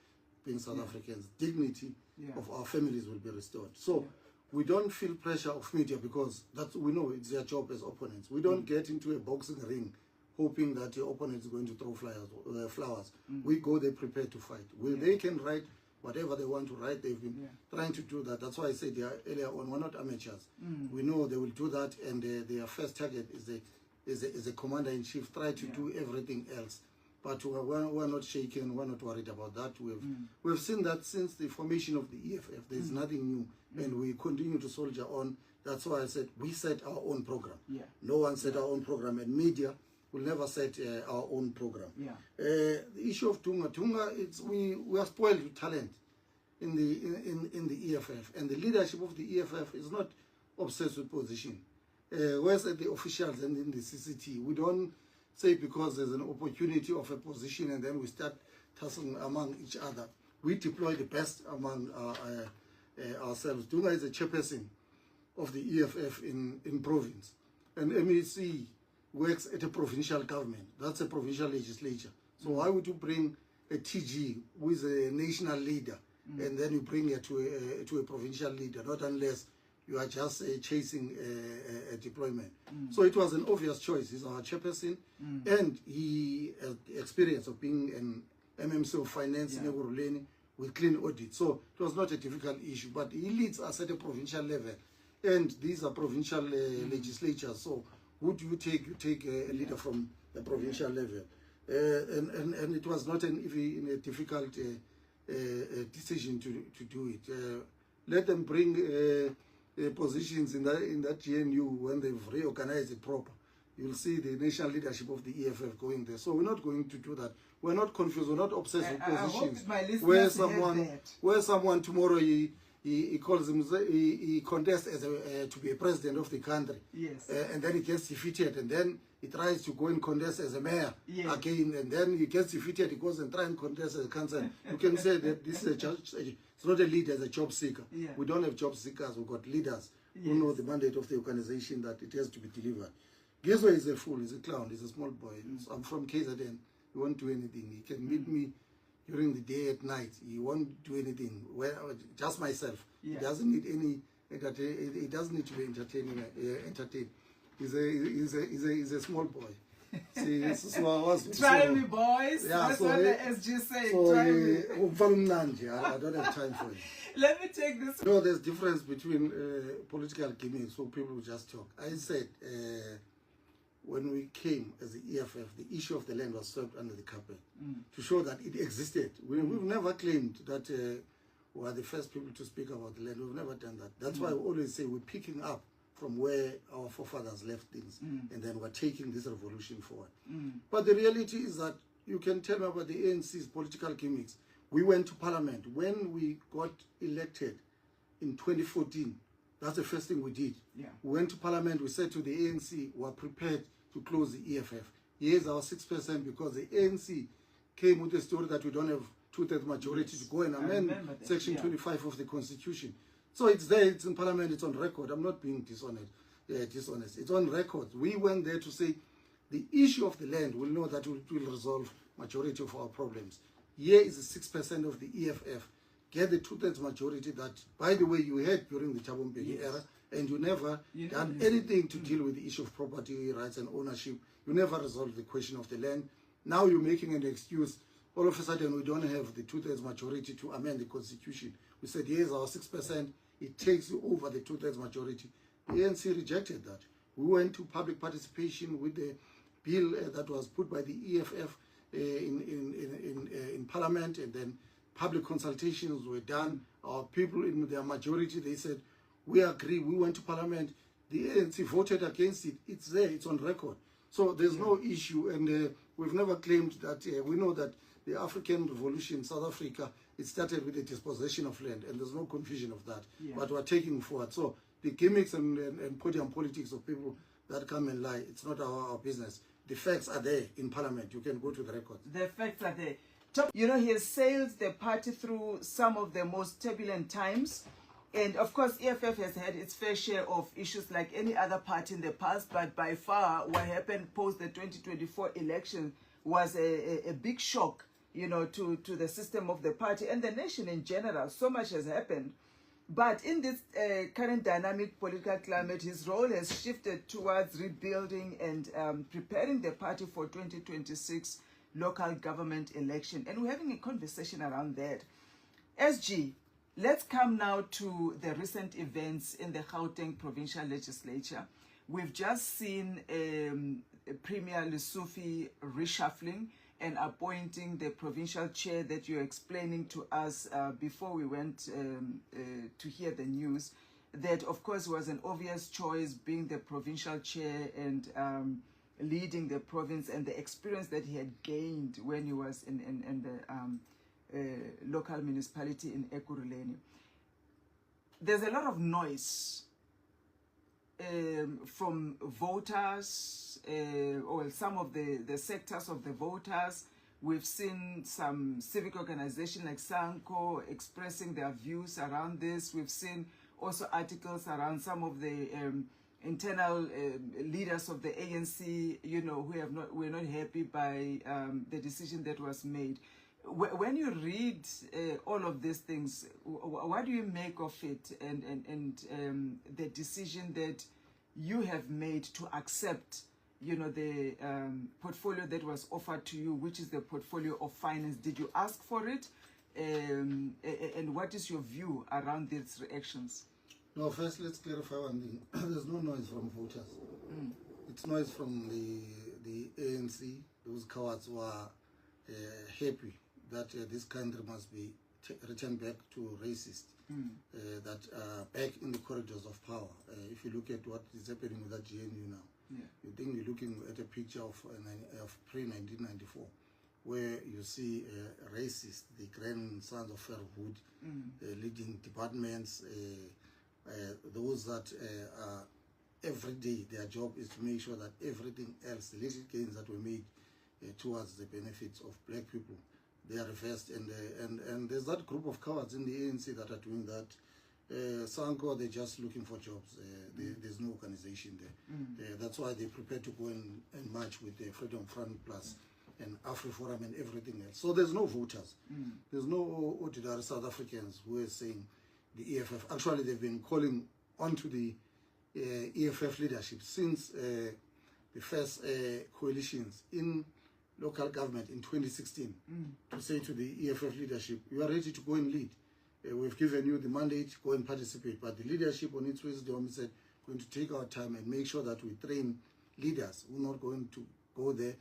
being South Africans. Dignity of our families will be restored. So we don't feel pressure of media, because we know it's their job as opponents. We don't get into a boxing ring hoping that your opponent is going to throw flowers. We go there prepared to fight. They can write whatever they want to write. They've been trying to do that. That's why I said earlier on, we're not amateurs. We know they will do that, and their first target is a commander-in-chief. Try to do everything else. But we're not shaken. We're not worried about that. We've seen that since the formation of the EFF. There's nothing new, and we continue to soldier on. That's why I said we set our own program. No one set our own program, and media will never set our own program. The issue of Tunga, we are spoiled with talent in the EFF, and the leadership of the EFF is not obsessed with position. Whereas at the officials and in the CCT, we don't say because there's an opportunity of a position and then we start tussling among each other. We deploy the best among ourselves. Tunga is a chairperson of the EFF in province, and MEC works at a provincial government. That's a provincial legislature. So why would you bring a TG who is a national leader and then you bring it to a provincial leader? Not unless you are just chasing a deployment. So it was an obvious choice. He's our chairperson, and he has the experience of being an MMC of finance in Ekurhuleni with clean audit. So it was not a difficult issue, but he leads us at a provincial level, and these are provincial legislatures. So who do you take? You take a leader from the provincial level, and it was not even a difficult decision to do it. Let them bring positions in that GNU when they've reorganized it proper. You'll see the national leadership of the EFF going there. So we're not going to do that. We're not confused. We're not obsessed with positions. Where someone tomorrow he calls him, he contests as to be a president of the country. And then he gets defeated, and then he tries to go and contest as a mayor again, and then he gets defeated. He goes and tries and contest as a councillor. You can say that this is it's not a leader, it's a job seeker. We don't have job seekers. We've got leaders who know the mandate of the organization, that it has to be delivered. Gizwe is a fool, he's a clown, he's a small boy. I'm from KZN. He won't do anything. He can meet me during the day, at night. He won't do anything. Just myself. He doesn't need It doesn't need to be entertained. He's a small boy. See, so try me, boys. Yeah, that's so what the SG said. So try me. I don't have time for it. Let me take this. No, there's difference between political gimmicks, so people just talk. I said when we came as the EFF, the issue of the land was swept under the carpet to show that it existed. We've never claimed that we are the first people to speak about the land. We've never done that. That's why we always say we're picking up from where our forefathers left things, and then we're taking this revolution forward. But the reality is that you can tell me about the ANC's political gimmicks. We went to parliament. When we got elected in 2014, that's the first thing we did. Yeah. We went to parliament, we said to the ANC, we're prepared to close the EFF. Here's our 6% because the ANC came with the story that we don't have two-thirds majority to go and amend Section 25 of the Constitution. So it's there, it's in parliament, it's on record. I'm not being dishonest. It's on record. We went there to say the issue of the land, we'll know that it will resolve majority of our problems. Here is the 6% of the EFF. Get the two-thirds majority that, by the way, you had during the Thabo Mbeki era, and you never done anything to deal with the issue of property rights and ownership. You never resolved the question of the land. Now you're making an excuse. All of a sudden, we don't have the two-thirds majority to amend the Constitution. We said, here's our 6%. It takes you over the two-thirds majority. The ANC rejected that. We went to public participation with the bill that was put by the EFF in Parliament, and then public consultations were done. Our people in their majority, they said, we agree. We went to Parliament. The ANC voted against it. It's there. It's on record. So there's no issue, and we've never claimed that. We know that the African Revolution, South Africa, it started with the dispossession of land, and there's no confusion of that. But we're taking forward. So the gimmicks and podium politics of people that come and lie, it's not our business. The facts are there in Parliament. You can go to the records. The facts are there. You know, he has sailed the party through some of the most turbulent times. And of course, EFF has had its fair share of issues like any other party in the past. But by far, what happened post the 2024 election was a big shock, you know, to the system of the party and the nation in general. So much has happened. But in this current dynamic political climate, his role has shifted towards rebuilding and preparing the party for 2026 local government election. And we're having a conversation around that. SG, let's come now to the recent events in the Gauteng provincial legislature. We've just seen Premier Lesufi reshuffling and appointing the provincial chair that you're explaining to us before we went to hear the news. That, of course, was an obvious choice, being the provincial chair and leading the province, and the experience that he had gained when he was in the local municipality in Ekurhuleni. There's a lot of noise from voters, or some of the sectors of the voters. We've seen some civic organizations like Sanko expressing their views around this. We've seen also articles around some of the internal leaders of the ANC, you know, who were not happy by the decision that was made. When you read all of these things, what do you make of it, and the decision that you have made to accept, you know, the portfolio that was offered to you, which is the portfolio of finance? Did you ask for it? And what is your view around these reactions? No, first let's clarify one thing. There's no noise from voters. It's noise from the ANC. Those cowards who are happy that this country must be returned back to racist, that are back in the corridors of power. If you look at what is happening with that GNU now, you think you're looking at a picture of pre-1994, where you see racists, the grandsons of Fairwood, leading departments, those that are every day, their job is to make sure that everything else, the little gains that were made towards the benefits of black people, they are reversed. And there's that group of cowards in the ANC that are doing that. Sanko, they're just looking for jobs. There's no organization there. That's why they're prepared to go and march with the Freedom Front Plus and AfriForum and everything else. So there's no voters. There's no ordinary South Africans who are saying the EFF. Actually, they've been calling onto the EFF leadership since the first coalitions in local government in 2016 to say to the EFF leadership, you are ready to go and lead. We've given you the mandate, go and participate. But the leadership on its wisdom said, going to take our time and make sure that we train leaders who are not going to go there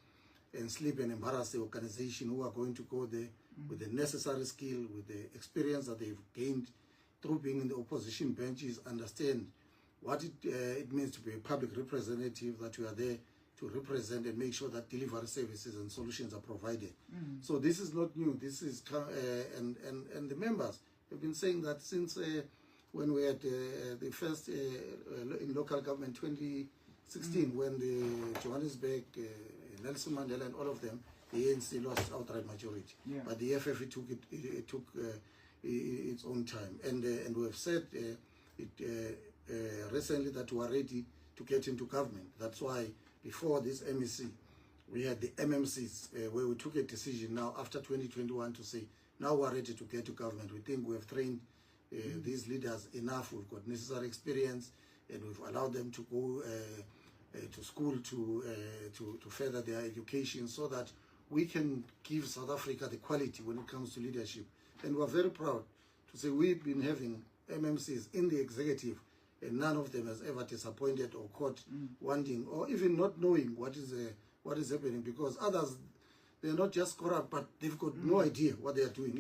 and sleep and embarrass the organization, who are going to go there with the necessary skill, with the experience that they've gained through being in the opposition benches, understand what it means to be a public representative, that you are there to represent and make sure that delivery services and solutions are provided. So this is not new. This is and the members have been saying that since when we had the first in local government 2016, when the Johannesburg, Nelson Mandela and all of them, the ANC lost outright majority. But the EFF it took its own time, and we have said recently that we are ready to get into government. That's why before this MEC, we had the MMCs where we took a decision now after 2021 to say, now we are ready to get to government. We think we have trained these leaders enough. We've got necessary experience, and we've allowed them to go to school to further their education, so that we can give South Africa the quality when it comes to leadership. And we're very proud to say we've been having MMCs in the executive, and none of them has ever disappointed or caught wanting or even not knowing what is happening, because others, they're not just corrupt, but they've got no idea what they are doing.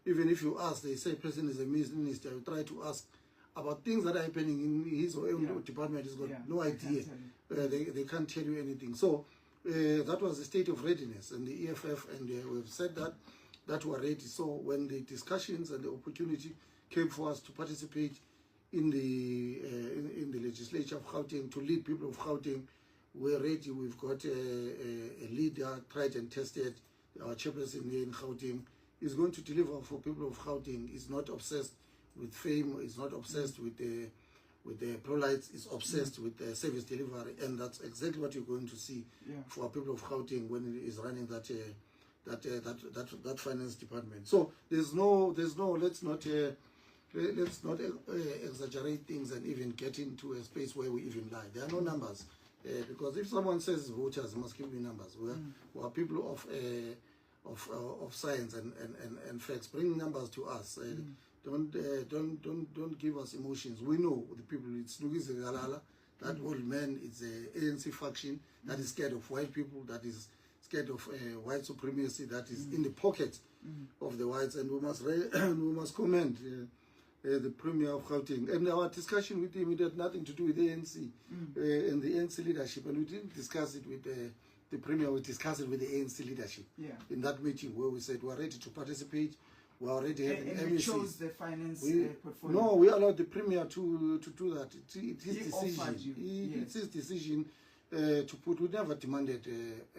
Even if you ask, they say person is a minister, you try to ask about things that are happening in his or own department, he's got no idea. They can't tell you anything. So that was the state of readiness, and the EFF, and we've said that we're ready. So when the discussions and the opportunity came for us to participate in the legislature of Gauteng, to lead people of Gauteng, we're ready. We've got a leader, tried and tested. Our chairperson here in Gauteng is going to deliver for people of Gauteng. He's not obsessed with fame. He's not obsessed with the pro-lights. He's obsessed with the service delivery, and that's exactly what you're going to see for our people of Gauteng when he is running that finance department. So let's not exaggerate things and even get into a space where we even lie. There are no numbers, because if someone says voters, must give me numbers. We are people of science and facts. Bring numbers to us. Don't give us emotions. We know the people. It's Lugize Galala. That old man is a ANC faction that is scared of white people. That is scared of white supremacy. That is in the pocket of the whites. And we must commend the Premier of Gauteng. And our discussion with him, it had nothing to do with the ANC and the ANC leadership. And we didn't discuss it with the Premier, we discussed it with the ANC leadership in that meeting, where we said we're ready to participate. We're already having MECs. And we chose the finance portfolio. No, we allowed the Premier to do that. It's his decision. It's his decision to put. We never demanded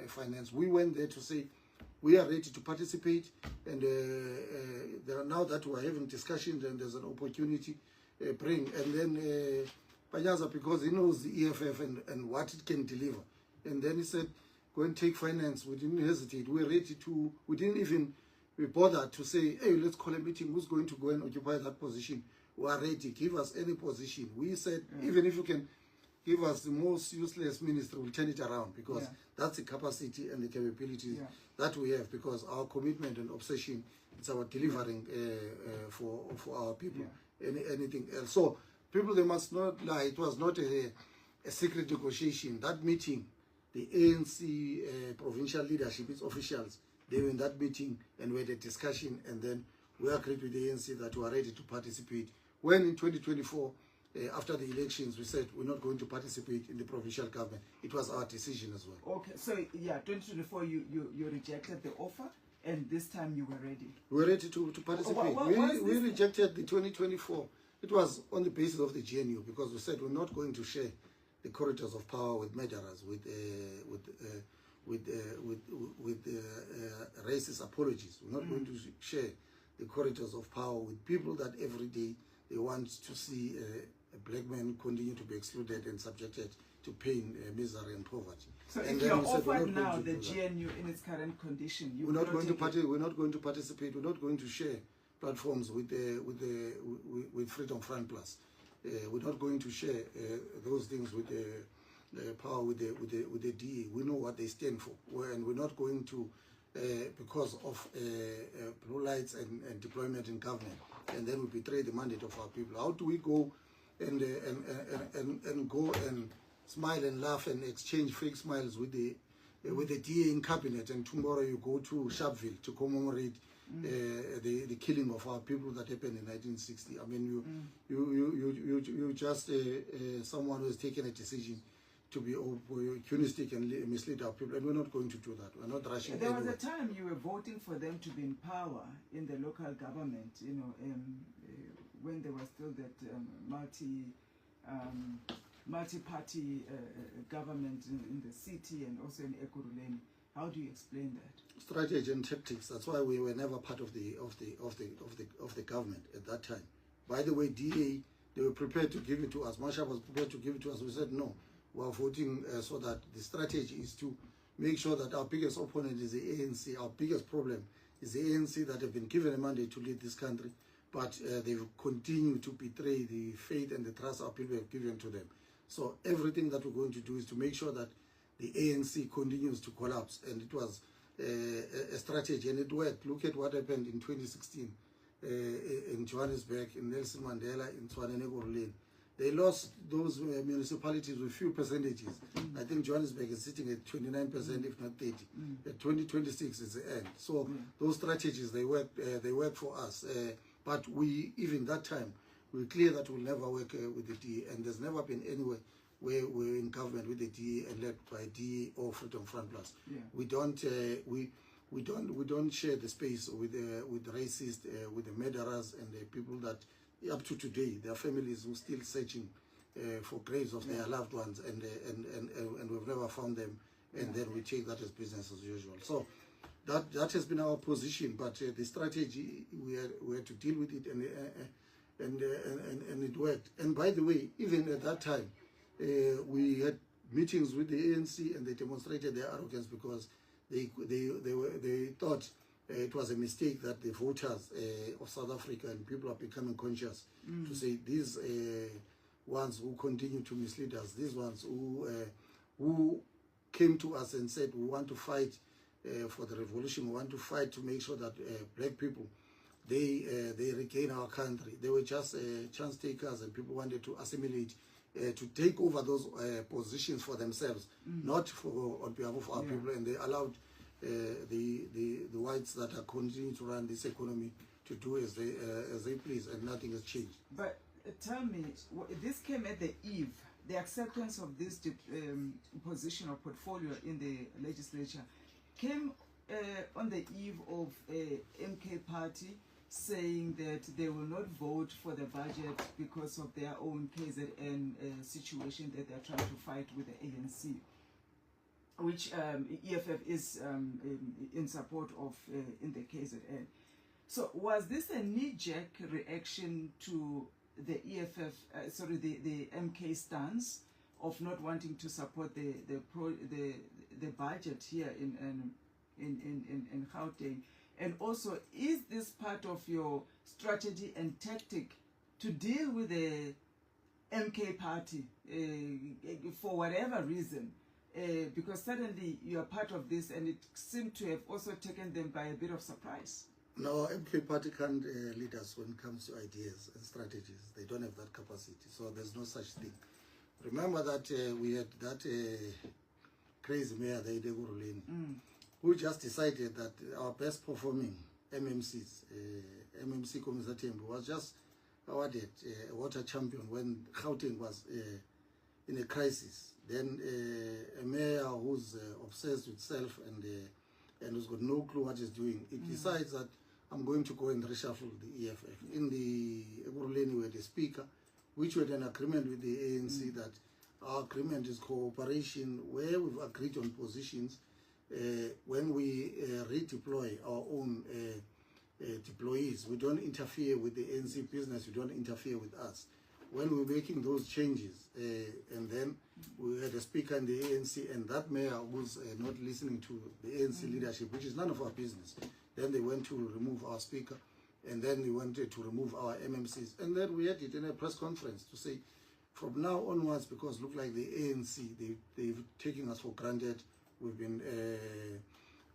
finance. We went there to say, we are ready to participate, and now that we're having discussions and there's an opportunity, bring. And then Panyaza, because he knows the EFF and what it can deliver. And then he said, go and take finance. We didn't hesitate. We're ready to, we didn't even bother to say, hey, let's call a meeting. Who's going to go and occupy that position? We are ready. Give us any position. We said, even if you can give us the most useless minister, we'll turn it around, because that's the capacity and the capabilities that we have, because our commitment and obsession is about delivering for our people. Anything else. So people, they must not lie. It was not a secret negotiation. That meeting, the ANC provincial leadership, its officials, they were in that meeting, and we had a discussion, and then we agreed with the ANC that we are ready to participate. When in 2024, after the elections, we said we're not going to participate in the provincial government. It was our decision as well. Okay, so 2024 you rejected the offer, and this time you were ready. We were ready to participate. We rejected the 2024. It was on the basis of the GNU, because we said we're not going to share the corridors of power with murderers, with racist apologies. We're not going to share the corridors of power with people that every day they want to see a black man continue to be excluded and subjected to pain, misery, and poverty. So if you're offered now the GNU in its current condition, we're not going to participate. We're not going to share platforms with Freedom Front Plus. We're not going to share those things with the power with the DA. We know what they stand for, and we're not going to, because of pro-lights and deployment in government, and then we betray the mandate of our people. How do we go and go and smile and laugh and exchange fake smiles with the DA in cabinet, and tomorrow you go to Sharpeville to commemorate the killing of our people that happened in 1960? I mean, you just someone who has taken a decision to be opportunistic and mislead our people, and we're not going to do that. We're not rushing. There was a time you were voting for them to be in power in the local government, you know, when there was still that multi-party government in the city and also in Ekurhuleni. How do you explain that? Strategy and tactics. That's why we were never part of the government at that time. By the way, DA, they were prepared to give it to us. Masha was prepared to give it to us. We said no. We are voting so that the strategy is to make sure that our biggest opponent is the ANC. Our biggest problem is the ANC that have been given a mandate to lead this country, but they've continued to betray the faith and the trust our people have given to them. So everything that we're going to do is to make sure that the ANC continues to collapse, and it was a strategy, and it worked. Look at what happened in 2016 in Johannesburg, in Nelson Mandela, in Tshwane and Ekurhuleni. They lost those municipalities with few percentages. I think Johannesburg is sitting at 29%, if not 30. 2026 is the end. So those strategies, they work for us. But we, even that time, we're clear that we'll never work with the DA, and there's never been anywhere where we're in government with the DA and led by DA or Freedom Front Plus. We don't share the space with racists, with the murderers and the people that up to today their families who still searching for graves of their loved ones, and we've never found them, and then we take that as business as usual. So that has been our position, but the strategy we had to deal with it, and it worked. And by the way, even at that time, we had meetings with the ANC, and they demonstrated their arrogance because they thought it was a mistake that the voters of South Africa and people are becoming conscious to say these ones who continue to mislead us, these ones who came to us and said we want to fight for the revolution, we want to fight to make sure that black people they regain our country. They were just chance takers, and people wanted to assimilate, to take over those positions for themselves, not for on behalf of our people, and they allowed the whites that are continuing to run this economy to do as they please, and nothing has changed. But tell me, this came at the eve, the acceptance of this position or portfolio in the legislature came on the eve of MK Party saying that they will not vote for the budget because of their own KZN situation that they're trying to fight with the ANC, which EFF is in support of in the KZN. So was this a knee-jerk reaction to the EFF, the MK stance of not wanting to support the budget here in Gauteng? And also, is this part of your strategy and tactic to deal with the MK Party for whatever reason? Because suddenly you are part of this, and it seemed to have also taken them by a bit of surprise. No, MK Party can't lead us when it comes to ideas and strategies. They don't have that capacity, so there's no such thing. Remember that we had that crazy mayor, the Ekurhuleni, who just decided that our best performing MMCs, MMC Commissar Tembu, was just awarded a water champion when Gauteng was in a crisis. Then a mayor who's obsessed with self and who's got no clue what he's doing, it decides that I'm going to go and reshuffle the EFF. In the Ekurhuleni, we had a speaker, which we had an agreement with the ANC that our agreement is cooperation, where we've agreed on positions. When we redeploy our own deployees, we don't interfere with the ANC business, we don't interfere with us. When we're making those changes, and then we had a speaker in the ANC, and that mayor was not listening to the ANC leadership, which is none of our business. Then they went to remove our speaker, And then we wanted to remove our MMCs. And then we had it in a press conference to say, from now onwards, because look like the ANC, they've taken us for granted. We've been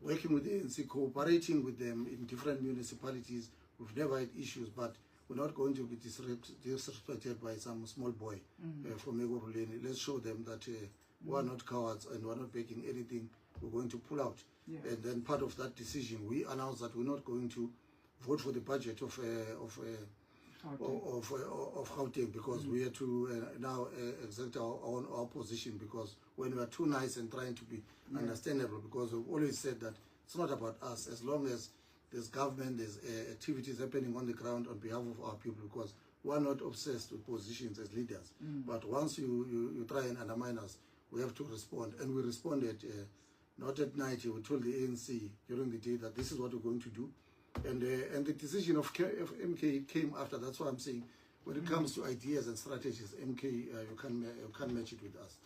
working with the ANC, cooperating with them in different municipalities. We've never had issues, but we're not going to be disrespected by some small boy from Egoruleni. Let's show them that we're not cowards and we're not making anything. We're going to pull out. Yeah. And then part of that decision, we announced that we're not going to vote for the budget of Gauteng, because we had to now exert our position, because when we are too nice and trying to be understandable, because we've always said that it's not about us, as long as there's government, there's activities happening on the ground on behalf of our people, because we're not obsessed with positions as leaders. But once you try and undermine us, we have to respond. And we responded, not at night. We told the ANC during the day that this is what we're going to do. And the decision of MK came after. That's why I'm saying, when it comes to ideas and strategies, MK, you can't match it with us.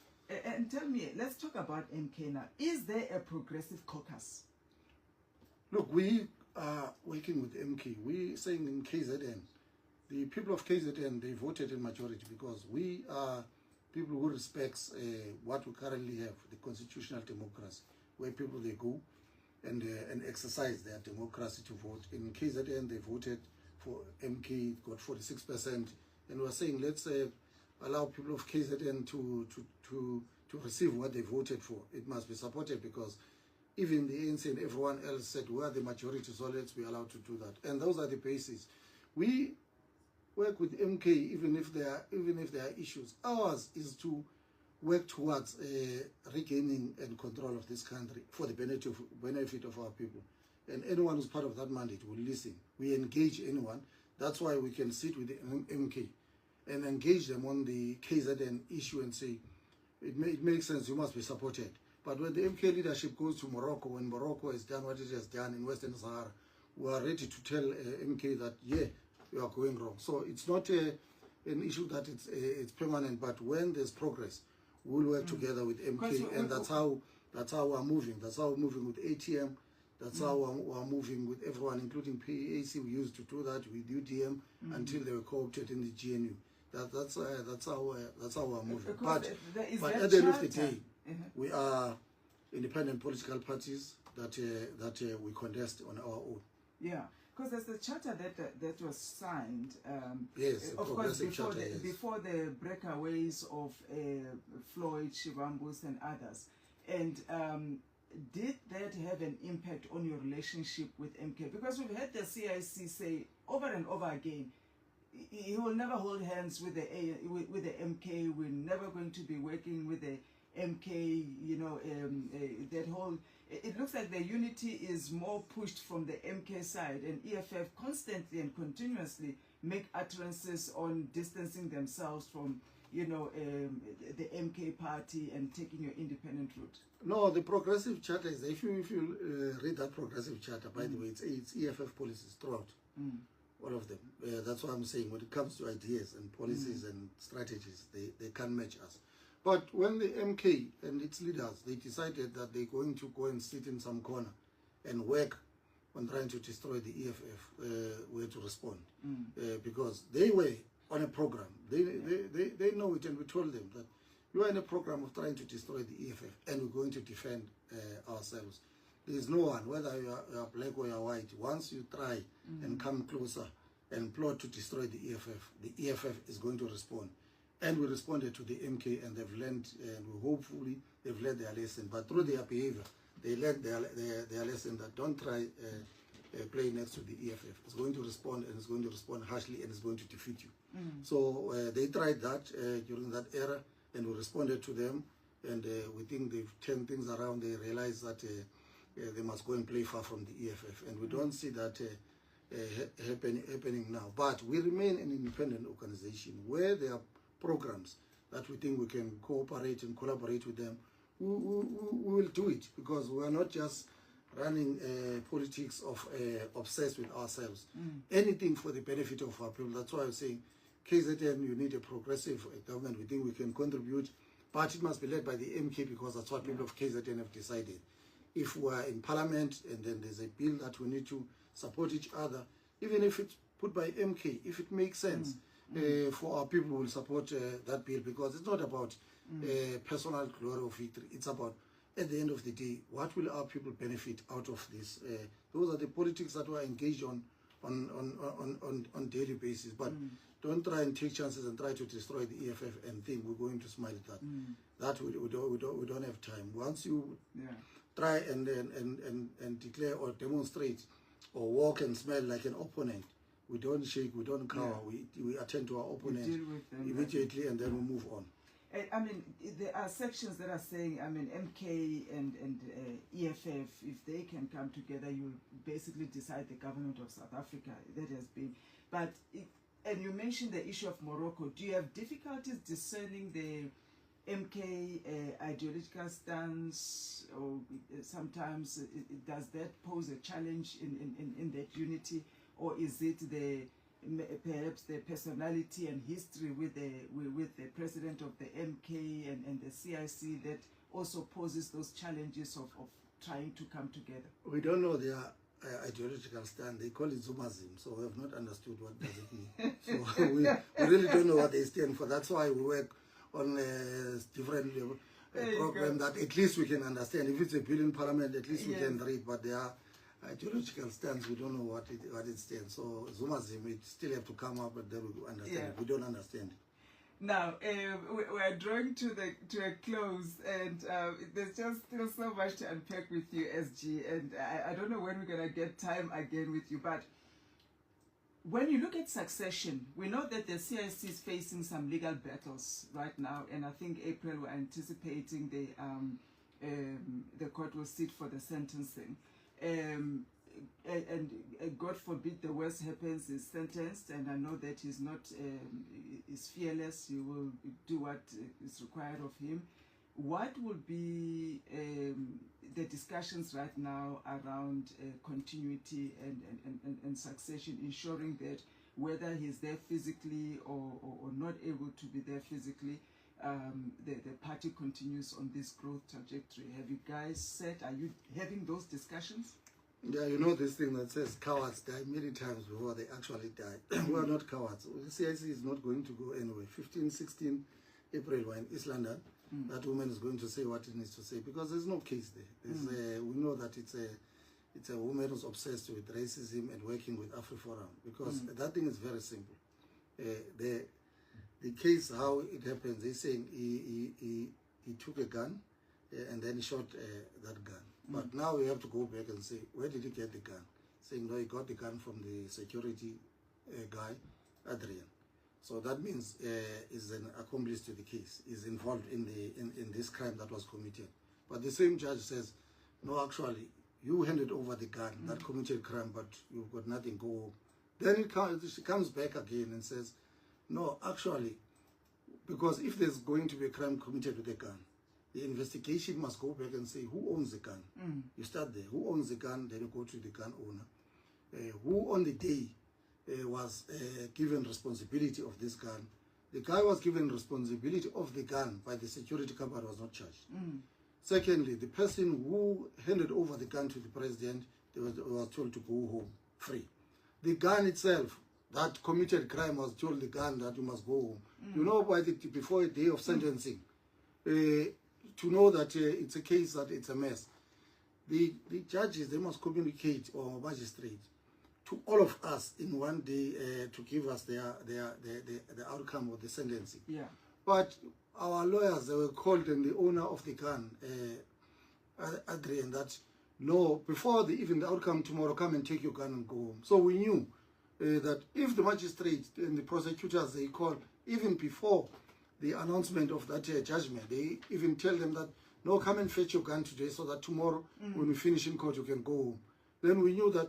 And tell me, let's talk about MK now. Is there a progressive caucus? Look, we are working with MK. We're saying in KZN, the people of KZN, they voted in majority, because we are people who respects what we currently have, the constitutional democracy, where people, they go and exercise their democracy to vote. In KZN, they voted for MK, got 46%, and we're saying, let's allow people of KZN to receive what they voted for. It must be supported, because even the ANC and everyone else said we are the majority, so let's be allowed to do that. And those are the bases. We work with MK even if there are issues. Ours is to work towards regaining and control of this country for the benefit of our people. And anyone who's part of that mandate will listen. We engage anyone. That's why we can sit with the MK and engage them on the KZN issue and say, it makes sense, you must be supported. But when the MK leadership goes to Morocco, when Morocco has done what it has done in Western Sahara, we are ready to tell MK that, yeah, you are going wrong. So it's not an issue that it's permanent, but when there's progress, we'll work together with MK, and that's how we're moving. That's how we're moving with ATM. That's how we're moving with everyone, including PAC. We used to do that with UDM until they were co-opted in the GNU. That's how we're moving. But at the end of the day, we are independent political parties that we contest on our own. Yeah, because there's the charter that was signed. Yes, of course, before charter, before the breakaways of Floyd, Shivambus, and others. And did that have an impact on your relationship with MK? Because we've had the CIC say over and over again, he will never hold hands with the MK. We're never going to be working with the MK. You know, that whole. It looks like the unity is more pushed from the MK side, and EFF constantly and continuously make utterances on distancing themselves from, you know, the MK party and taking your independent route. No, the progressive charter is, if you read that progressive charter, by the way, it's EFF policies throughout, all of them. That's what I'm saying. When it comes to ideas and policies and strategies, they can't match us. But when the MK and its leaders, they decided that they're going to go and sit in some corner and work on trying to destroy the EFF, we had to respond. Because they were on a program. They know it, and we told them that you are in a program of trying to destroy the EFF, and we're going to defend ourselves. There is no one, whether you are black or you are white, once you try and come closer and plot to destroy the EFF is going to respond. And we responded to the MK, and they've learned, and hopefully they've learned their lesson. But through their behavior, they learned their lesson that don't try play next to the EFF. It's going to respond, and it's going to respond harshly, and it's going to defeat you. So they tried that during that era, and we responded to them. And we think they've turned things around. They realize that they must go and play far from the EFF. And we don't see that happening now. But we remain an independent organization where there are programs that we think we can cooperate and collaborate with them. We will do it, because we are not just running politics of obsessed with ourselves. Anything for the benefit of our people. That's why I'm saying, KZN, you need a progressive government. We think we can contribute, but it must be led by the MK, because that's what people of KZN have decided. If we are in parliament and then there's a bill that we need to support each other, even if it's put by MK, if it makes sense for our people, will support that bill, because it's not about personal glory or victory. It's about, at the end of the day, what will our people benefit out of this? Those are the politics that we're engaged on daily basis. But don't try and take chances and try to destroy the EFF and think we're going to smile at that. That we don't have time. Once you try and declare or demonstrate or walk and smell like an opponent, we don't shake, we don't cower, we attend to our opponent immediately, and then we move on. I mean, there are sections that are saying, I mean, MK and EFF, if they can come together, you basically decide the government of South Africa. That has been, but and you mentioned the issue of Morocco. Do you have difficulties discerning the MK ideological stance, or sometimes does that pose a challenge in that unity, or is it perhaps the personality and history with the president of the MK and the CIC that also poses those challenges of trying to come together? We don't know their ideological stand. They call it Zumazim, so we have not understood what does it mean. So we really don't know what they stand for. That's why we work on different program that at least we can understand. If it's a bill in parliament, at least we can read, but they are ideological stance, we don't know what it stands. So Zumazim, we still have to come up, and then we understand it. We don't understand it. Now we are drawing to a close, and there's just still so much to unpack with you, SG, and I don't know when we're gonna get time again with you. But when you look at succession, we know that the CIC is facing some legal battles right now, and I think April we're anticipating the court will sit for the sentencing. And God forbid the worst happens, is sentenced, and I know that he's not is fearless. He will do what is required of him. What will be the discussions right now around continuity and succession, ensuring that whether he's there physically or not able to be there physically, the party continues on this growth trajectory? Have you guys said, are you having those discussions? Yeah, you know this thing that says cowards die many times before they actually die. We are not cowards. The CIC is not going to go anywhere. 15, 16 April, we're in East London. That woman is going to say what it needs to say, because there's no case there. We know that it's a woman who's obsessed with racism and working with AfriForum, because that thing is very simple. The case, how it happens, they're saying he took a gun and then he shot that gun. But now we have to go back and say, where did he get the gun? Saying, no, he got the gun from the security guy, Adrian. So that means is an accomplice to the case, is involved in this crime that was committed. But the same judge says, no, actually, you handed over the gun that committed crime, but you've got nothing, go home. Then she comes back again and says, no, actually, because if there's going to be a crime committed with a gun, the investigation must go back and say, who owns the gun? You start there. Who owns the gun? Then you go to the gun owner. Who on the day was given responsibility of this gun? The guy was given responsibility of the gun by the security company, was not charged. Secondly, the person who handed over the gun to the president, they was told to go home free. The gun itself, that committed crime, was told the gun that you must go home. You know, before a day of sentencing, to know that it's a case that it's a mess. The judges, they must communicate, or magistrates, to all of us in one day to give us the outcome of the sentencing. Yeah. But our lawyers, they were called, and the owner of the gun, Adrian, that no, before even the outcome tomorrow, come and take your gun and go home. So we knew that if the magistrates and the prosecutors, they call, even before the announcement of that judgment, they even tell them that, no, come and fetch your gun today so that tomorrow when we finish in court, you can go home. Then we knew that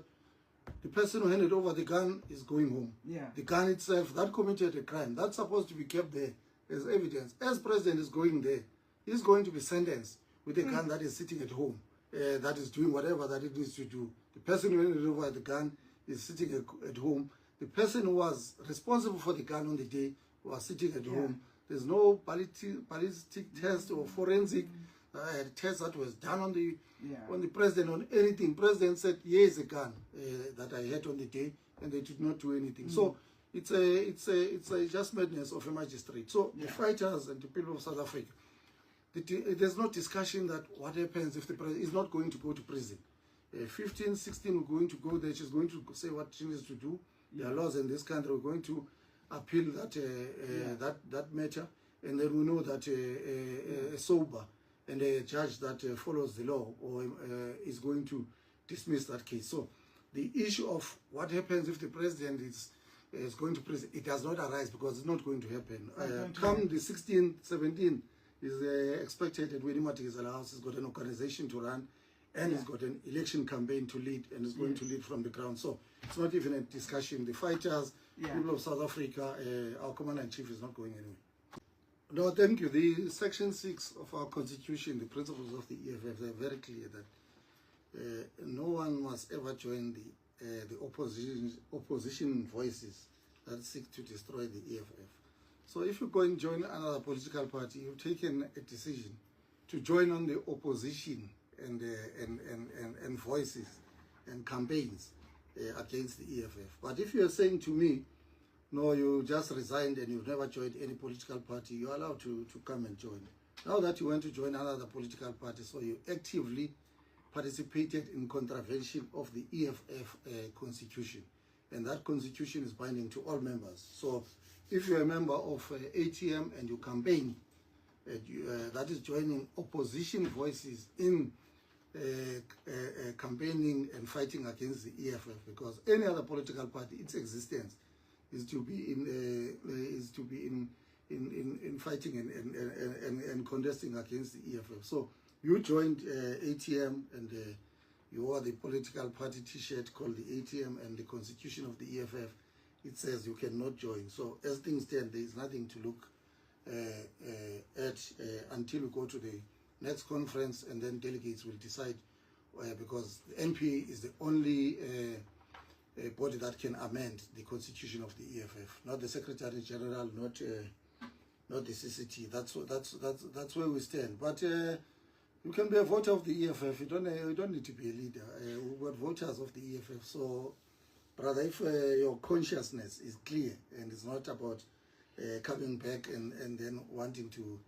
the person who handed over the gun is going home. Yeah. The gun itself, that committed a crime, that's supposed to be kept there as evidence. As president is going there, he's going to be sentenced with a gun that is sitting at home, that is doing whatever that it needs to do. The person who handed over the gun is sitting at home. The person who was responsible for the gun on the day was sitting at home. There's no ballistic test or forensic test that was done on the president on anything. President said, here's a gun that I had on the day. and they did not do anything. So it's a just madness of a magistrate. So the fighters and the people of South Africa, there's no discussion that what happens if the president is not going to go to prison. 15, 16, we're going to go there. She's going to say what she needs to do. There are laws in this country. We're going to appeal that that matter, and then we know that a sober and a judge that follows the law or is going to dismiss that case. So the issue of what happens if the president is going to prison, it does not arise because it's not going to happen. Come the 16th, 17th is expected that Winnie Madikizela House has got an organization to run, and he's got an election campaign to lead, and is going to lead from the ground. So it's not even a discussion. The fighters, people of South Africa, our commander-in-chief is not going anywhere. No, thank you. The Section 6 of our Constitution, the principles of the EFF, they're very clear that no one must ever join the opposition voices that seek to destroy the EFF. So if you go and join another political party, you've taken a decision to join on the opposition and voices and campaigns against the EFF. But if you're saying to me, no, you just resigned and you've never joined any political party, you're allowed to come and join. Now that you want to join another political party, so you actively participated in contravention of the EFF constitution. And that constitution is binding to all members. So if you're a member of ATM and you campaign, that is joining opposition voices in campaigning and fighting against the EFF, because any other political party, its existence is to be in fighting and contesting against the EFF. So you joined ATM and you wore the political party T-shirt called the ATM, and the constitution of the EFF, it says you cannot join. So as things stand, there is nothing to look at until we go to the next conference, and then delegates will decide, because the NPA is the only body that can amend the constitution of the EFF, not the Secretary General, not the CCT. That's where we stand. But you can be a voter of the EFF. You don't need to be a leader. We've got voters of the EFF. So, brother, if your consciousness is clear and it's not about coming back and then wanting to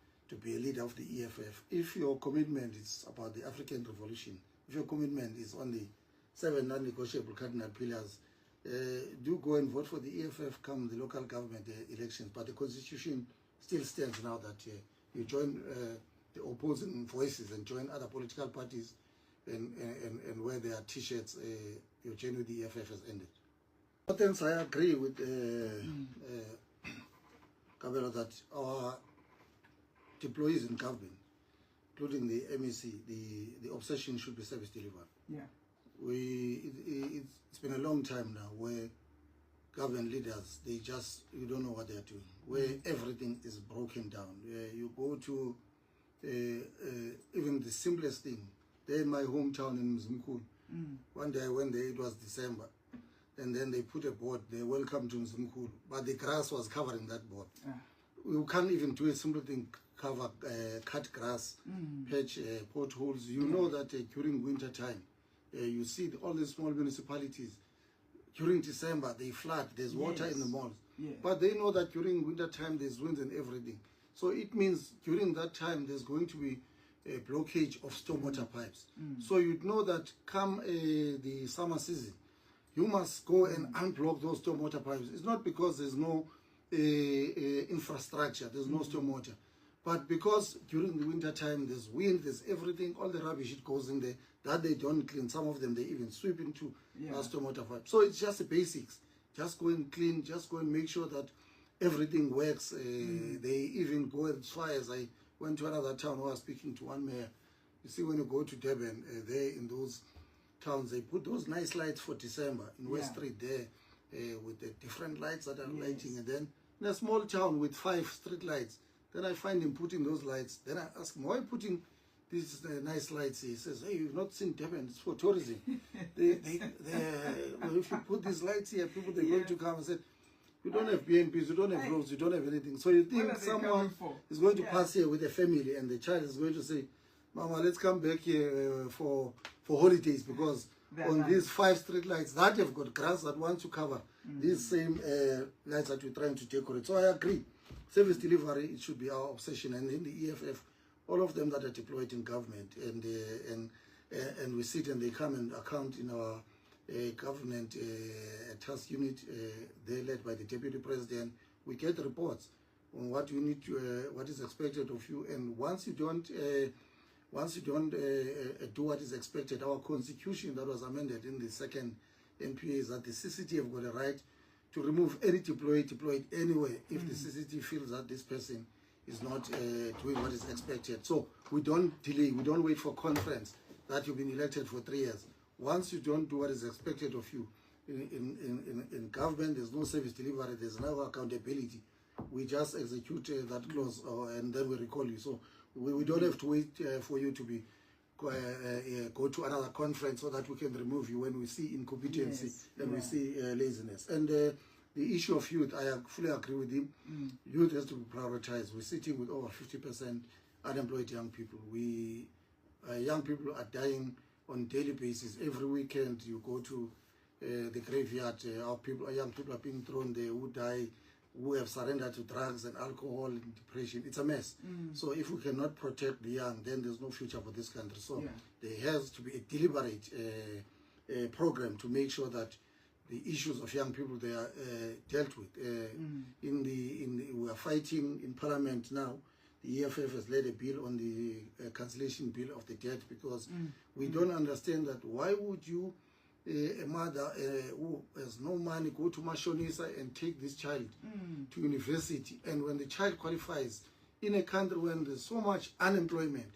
be a leader of the EFF, if your commitment is about the African Revolution, if your commitment is on the 7 non-negotiable cardinal pillars, do go and vote for the EFF come the local government elections. But the constitution still stands now that you join the opposing voices and join other political parties, and where there are T-shirts, your journey with the EFF has ended. Hence, I agree with Kabelo that our deployees in government, including the MEC, the obsession should be service delivered. Yeah. It's been a long time now where government leaders, you don't know what they're doing, where everything is broken down. You go to even the simplest thing. There in my hometown in Mzimkhulu, one day I went there, it was December, and then they put a board, they welcome to Mzimkhulu, but the grass was covering that board. You can't even do a simple thing, cut grass, patch potholes. You know that during winter time, you see all the small municipalities, during December, they flood, there's water in the malls. But they know that during winter time, there's winds and everything. So it means during that time, there's going to be a blockage of stormwater pipes. So you'd know that come the summer season, you must go and unblock those stormwater pipes. It's not because there's no infrastructure, there's no stormwater, but because during the winter time, there's wind, there's everything, all the rubbish, it goes in there, that they don't clean. Some of them, they even sweep into stormwater pipes. So it's just the basics. Just go and clean, just go and make sure that everything works. They even go as far as I went to another town where I was speaking to one mayor. You see, when you go to Durban, there in those towns, they put those nice lights for December in West Street there, with the different lights that are lighting. And then in a small town with 5 street lights, then I find him putting those lights. Then I ask him, why are you putting these nice lights? He says, hey, you've not seen Durban, it's for tourism. Well, if you put these lights here, people, they're going to come and say, you don't have BNPs, you don't have roads, you don't have anything. So you think someone is going to pass here with a family and the child is going to say, Mama, let's come back here for holidays because on these 5 street lights that have got grass that once you cover these same lights that we're trying to decorate. So I agree. Service delivery, it should be our obsession. And in the EFF, all of them that are deployed in government, and we sit and they come and account in our government task unit, they're led by the Deputy President. We get reports on what you need to, what is expected of you, and once you don't do what is expected, our constitution that was amended in the second MPA is that the CCT have got a right to remove any deployed anywhere if the CCT feels that this person is not doing what is expected. So we don't delay, we don't wait for conference that you've been elected for 3 years. Once you don't do what is expected of you in government, there's no service delivery, there's no accountability. We just execute that clause and then we recall you. So we don't have to wait for you to be go to another conference so that we can remove you when we see incompetency and we see laziness. And the issue of youth, I fully agree with him. Youth has to be prioritized. We're sitting with over 50% unemployed young people. Young people are dying on a daily basis. Every weekend you go to the graveyard, young people are being thrown there who die, who have surrendered to drugs and alcohol and depression. It's a mess. So if we cannot protect the young, then there's no future for this country. So there has to be a deliberate program to make sure that the issues of young people, they are dealt with. We are fighting in Parliament now. The EFF has led a bill on the cancellation bill of the debt, because we don't understand that why would you, a mother who has no money, go to Mashonisa and take this child to university, and when the child qualifies in a country when there's so much unemployment,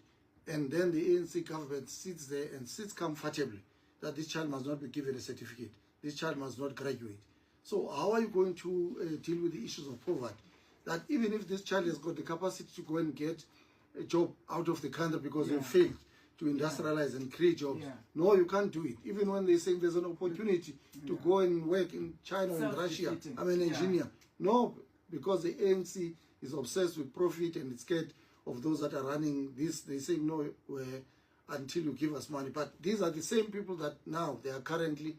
and then the ANC government sits there and sits comfortably that this child must not be given a certificate, this child must not graduate. So how are you going to deal with the issues of poverty? That even if this child has got the capacity to go and get a job out of the country because you failed to industrialize and create jobs. No, you can't do it. Even when they say there's an opportunity to go and work in China or in Russia, I'm an engineer. No, because the ANC is obsessed with profit and it's scared of those that are running this. They say no until you give us money. But these are the same people that now they are currently,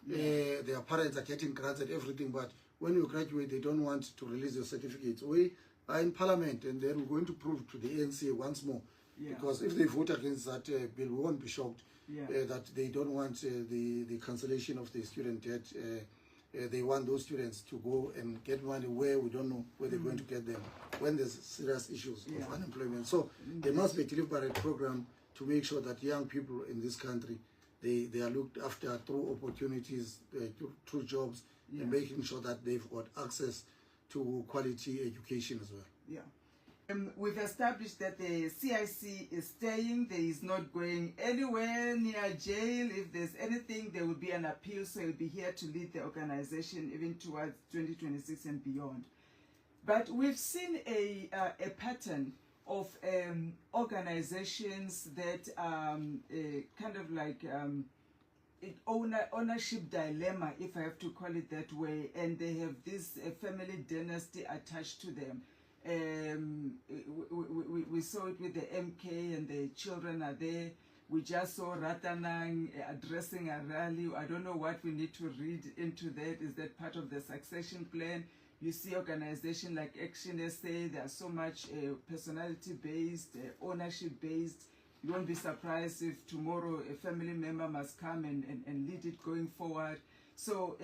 their parents are getting grants and everything, but when you graduate, they don't want to release your certificates. We are in Parliament, and then we're going to prove to the ANC once more. Because if they vote against that bill, we won't be shocked that they don't want the cancellation of the student debt. They want those students to go and get money where we don't know where they're going to get them when there's serious issues of unemployment. So there must be a deliberate program to make sure that young people in this country, they are looked after through opportunities, through jobs, and making sure that they've got access to quality education as well. We've established that the CIC is staying. There is not going anywhere near jail. If there's anything, there will be an appeal, so he'll be here to lead the organization even towards 2026 and beyond. But we've seen a pattern of organizations that kind of like ownership dilemma, if I have to call it that way, and they have this family dynasty attached to them. We saw it with the MK and the children are there. We just saw Ratanang addressing a rally. I don't know what we need to read into that. Is that part of the succession plan? You see organizations like Action SA, they are so much personality-based, ownership-based. You won't be surprised if tomorrow a family member must come and lead it going forward. So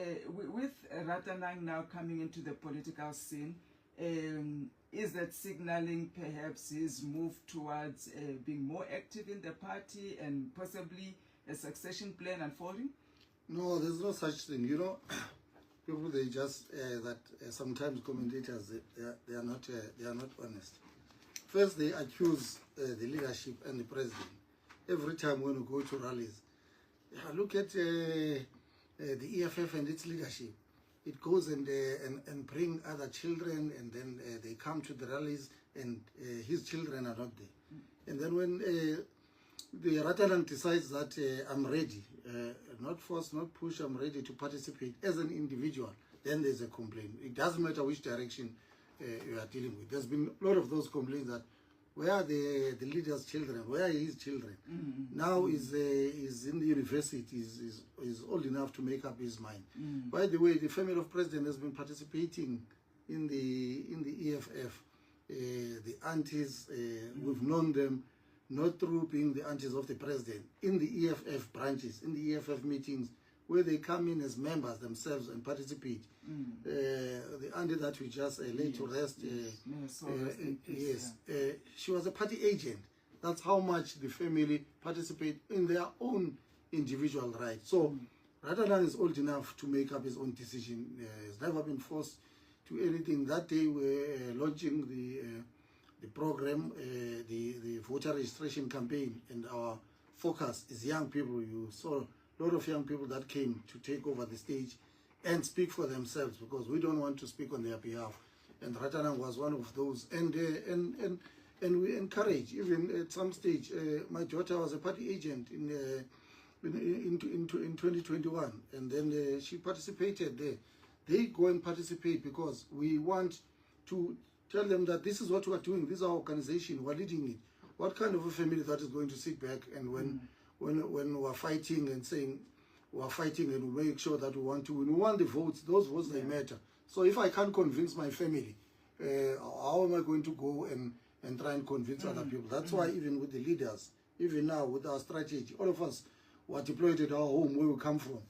with Ratanang now coming into the political scene, is that signaling perhaps his move towards being more active in the party and possibly a succession plan unfolding? No, there's no such thing. You know, people, they just sometimes commentators, they are not honest. First, they accuse the leadership and the president every time when we go to rallies. Look at the EFF and its leadership. It goes and bring other children, and then they come to the rallies, and his children are not there. And then when the Ratalan decides that I'm ready, not force, not push, I'm ready to participate as an individual, then there's a complaint. It doesn't matter which direction you are dealing with. There's been a lot of those complaints that Where are the leader's children? Where are his children? Now is in the university, is old enough to make up his mind. By the way, the family of president has been participating in the EFF. The aunties, we've known them not through being the aunties of the president, in the EFF branches, in the EFF meetings, where they come in as members themselves and participate. The auntie that we just laid to rest, she was a party agent. That's how much the family participate in their own individual rights. So Ratanan is old enough to make up his own decision. He's never been forced to anything. That day we're launching the program, the voter registration campaign, and our focus is young people. You saw a lot of young people that came to take over the stage and speak for themselves, because we don't want to speak on their behalf. And Ratanan was one of those. And we encourage, even at some stage, my daughter was a party agent in 2021, and then she participated there. They go and participate because we want to tell them that this is what we are doing. This is our organization. We're leading it. What kind of a family that is going to sit back and when we're fighting and saying we're fighting and we make sure that we want to win. We want the votes. Those votes, they matter. So if I can't convince my family, how am I going to go and try and convince other people? That's why even with the leaders, even now with our strategy, all of us were deployed at our home where we come from.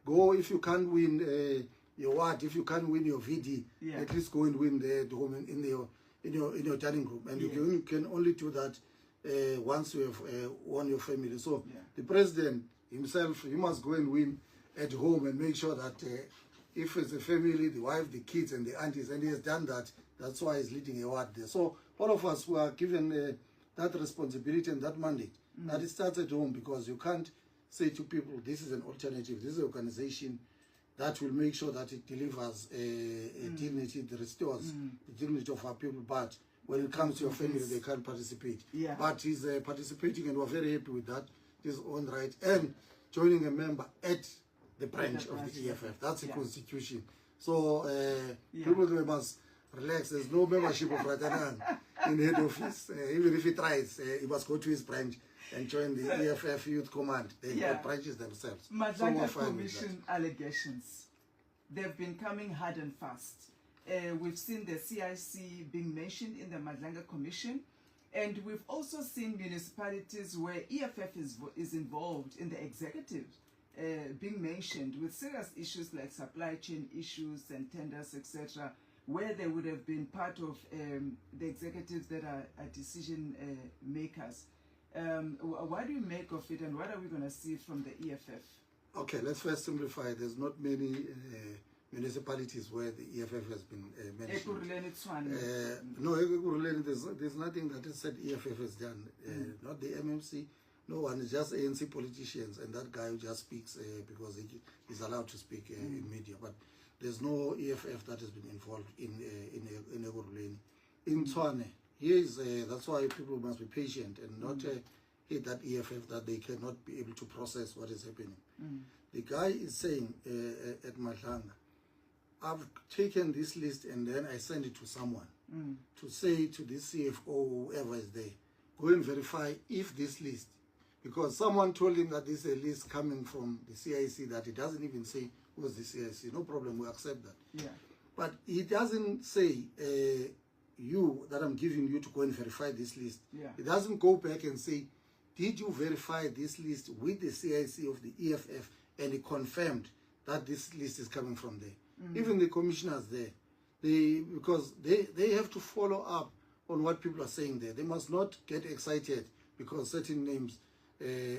Go, if you can't win your ward, if you can't win your VD, at least go and win the home in your dining room. And you can only do that once you have won your family. So the president himself, he must go and win at home and make sure that if it's a family, the wife, the kids, and the aunties, and he has done that, that's why he's leading a ward there. So all of us were given that responsibility and that mandate, that it starts at home, because you can't say to people, this is an alternative, this is an organization that will make sure that it delivers a dignity, that restores the dignity of our people, but when it comes to your family, they can't participate. But he's participating, and we're very happy with that, his own right, and joining a member at the branch of the EFF. That's the constitution. So people must relax. There's no membership of Ratanan in head office. Even if he tries, he must go to his branch and join the EFF Youth Command. They've got branches themselves. Madlanga Commission allegations, they've been coming hard and fast. We've seen the CIC being mentioned in the Madlanga Commission, and we've also seen municipalities where EFF is involved in the executive being mentioned with serious issues like supply chain issues and tenders, etc., where they would have been part of the executives that are decision makers. What do you make of it, and what are we going to see from the EFF? Okay, let's first simplify. There's not many municipalities where the EFF has been mentioned. No, there's nothing that is said EFF has done. Not the MMC, no one. It's just ANC politicians and that guy who just speaks because he's allowed to speak in media. But there's no EFF that has been involved in Ekurhuleni. In Tshwane, that's why people must be patient and not hate that EFF, that they cannot be able to process what is happening. The guy is saying at Madlanga, I've taken this list and then I send it to someone to say to this CFO, whoever is there, go and verify if this list, because someone told him that this is a list coming from the CIC, that it doesn't even say who's the CIC. No problem, we accept that. But he doesn't say you, that I'm giving you to go and verify this list. He doesn't go back and say, did you verify this list with the CIC of the EFF, and he confirmed that this list is coming from there. Even the commissioners there, because they have to follow up on what people are saying there. They must not get excited because certain names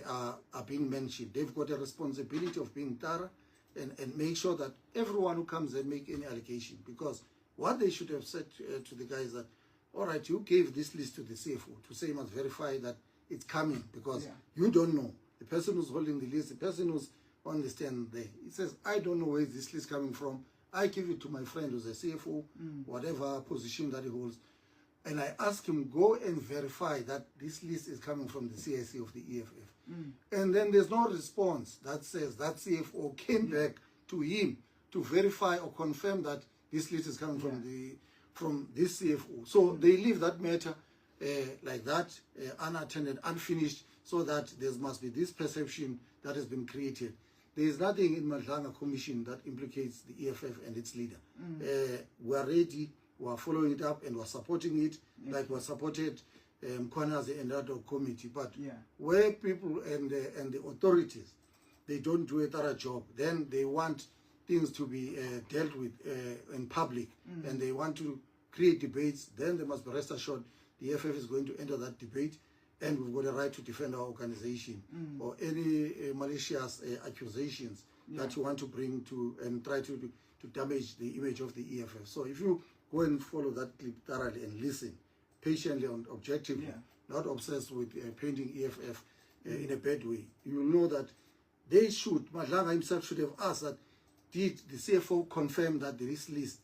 are being mentioned. They've got a responsibility of being thorough and make sure that everyone who comes and make any allegation, because what they should have said to the guys that, all right, you gave this list to the CFO to say you must verify that it's coming, because you don't know. The person who's holding the list, the person who's on the stand there, he says, I don't know where this list coming from. I give it to my friend who's a CFO, whatever position that he holds, and I ask him, go and verify that this list is coming from the CIC of the EFF. And then there's no response that says that CFO came back to him to verify or confirm that this list is coming from this CFO. So they leave that matter like that, unattended, unfinished, so that there must be this perception that has been created. There is nothing in Madlanga Commission that implicates the EFF and its leader. We are ready, we are following it up, and we are supporting it, like we supported Mkhwanazi and other committee. But where people and the authorities, they don't do a thorough job, then they want things to be dealt with in public, and they want to create debates, then they must be rest assured the EFF is going to enter that debate, and we've got a right to defend our organization, or any malicious accusations that you want to bring to and try to damage the image of the EFF. So if you go and follow that clip thoroughly and listen patiently and objectively, not obsessed with painting EFF in a bad way, you will know that they should, Madlanga himself should have asked that, did the CFO confirm that this list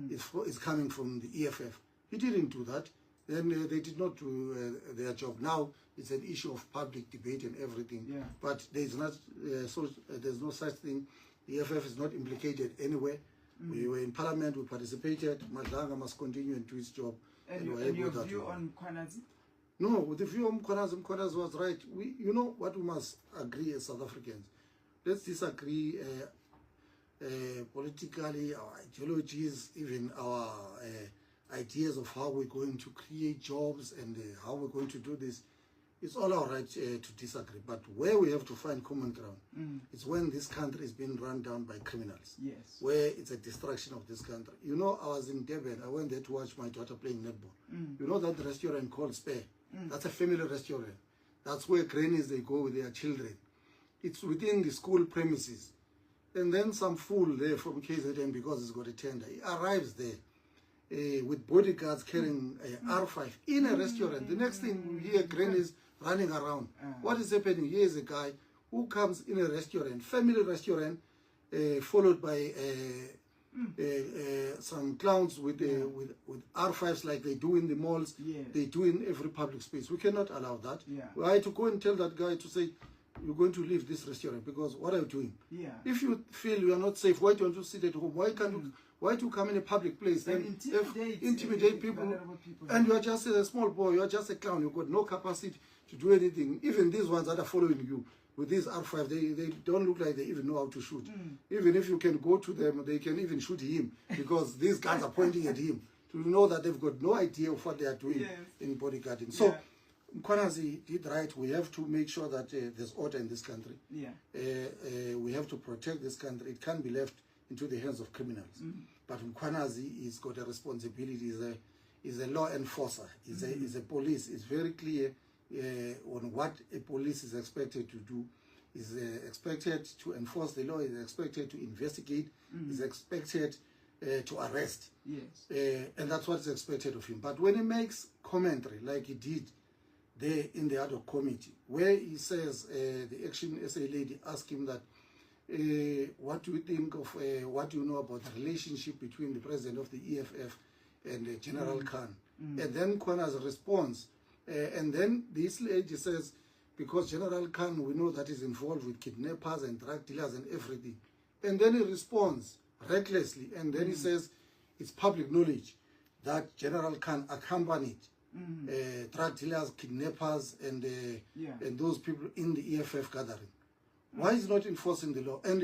is coming from the EFF? He didn't do that. Then they did not do their job. Now it's an issue of public debate and everything. But there's not there's no such thing. The EFF is not implicated anywhere. We were in Parliament. We participated. Madlanga must continue and do his job. And your view on Mkhwanazi? No, with the view on Mkhwanazi was right. You know what we must agree as South Africans. Let's disagree politically, our ideologies, even our ideas of how we're going to create jobs and how we're going to do this. It's all our right to disagree. But where we have to find common ground, it's when this country is being run down by criminals. Where it's a destruction of this country. You know, I was in Durban. I went there to watch my daughter playing netball. You know that restaurant called Spare? That's a family restaurant. That's where grannies, they go with their children. It's within the school premises. And then some fool there from KZN, because he's got a tender, he arrives there with bodyguards carrying R5 in a restaurant. The next thing we hear grannies running around. What is happening? Here is a guy who comes in a restaurant, family restaurant, followed by some clowns with R5s like they do in the malls, they do in every public space. We cannot allow that. We had to go and tell that guy to say, you're going to leave this restaurant, because what are you doing? If you feel you are not safe, why don't you sit at home? Why can't you? Why do you come in a public place and intimidate people? And you are just a small boy, you are just a clown, you've got no capacity to do anything. Even these ones that are following you with this R5, they don't look like they even know how to shoot. Even if you can go to them, they can even shoot him, because these guys are pointing at him to know that they've got no idea of what they are doing in bodyguarding. So Mkhwanazi did right. We have to make sure that there's order in this country. We have to protect this country. It can't be left into the hands of criminals. But Mkhwanazi has got a responsibility. He's a law enforcer. He's a police. It's very clear on what a police is expected to do. He's expected to enforce the law. He's expected to investigate. He's expected to arrest. And that's what's expected of him. But when he makes commentary like he did there in the other committee, where he says, the Action SA lady asked him that, what do you think of, what do you know about the relationship between the president of the EFF and General Khan? And then Mkhwanazi responds, and then this lady says, because General Khan, we know that is involved with kidnappers and drug dealers and everything. And then he responds recklessly, and then he says, it's public knowledge that General Khan accompanied drug dealers, kidnappers, and those people in the EFF gathering. Why is he not enforcing the law? And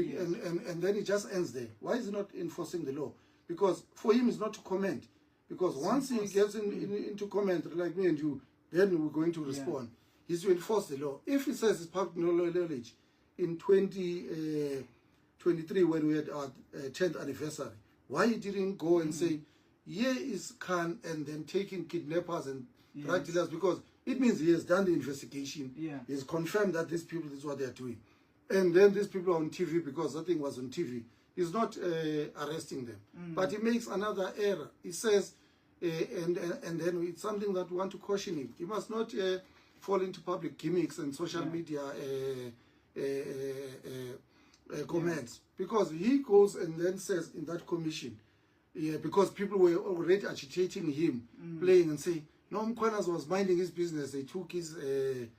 then he just ends there. Why is he not enforcing the law? Because for him, it's not to comment. Because once he gets into comment, like me and you, then we're going to respond. He's to enforce the law. If he says it's public knowledge, in 2023, when we had our 10th anniversary, why he didn't go and say, here is Khan, and then taking kidnappers and drug dealers, because it means he has done the investigation. He has confirmed that these people, this is what they are doing. And then these people are on TV, because that thing was on TV. He's not arresting them. But he makes another error. He says, and then it's something that we want to caution him. He must not fall into public gimmicks and social media comments. Because he goes and then says in that commission, because people were already agitating him, playing and saying, no, Mkhwanazi was minding his business. They took his, they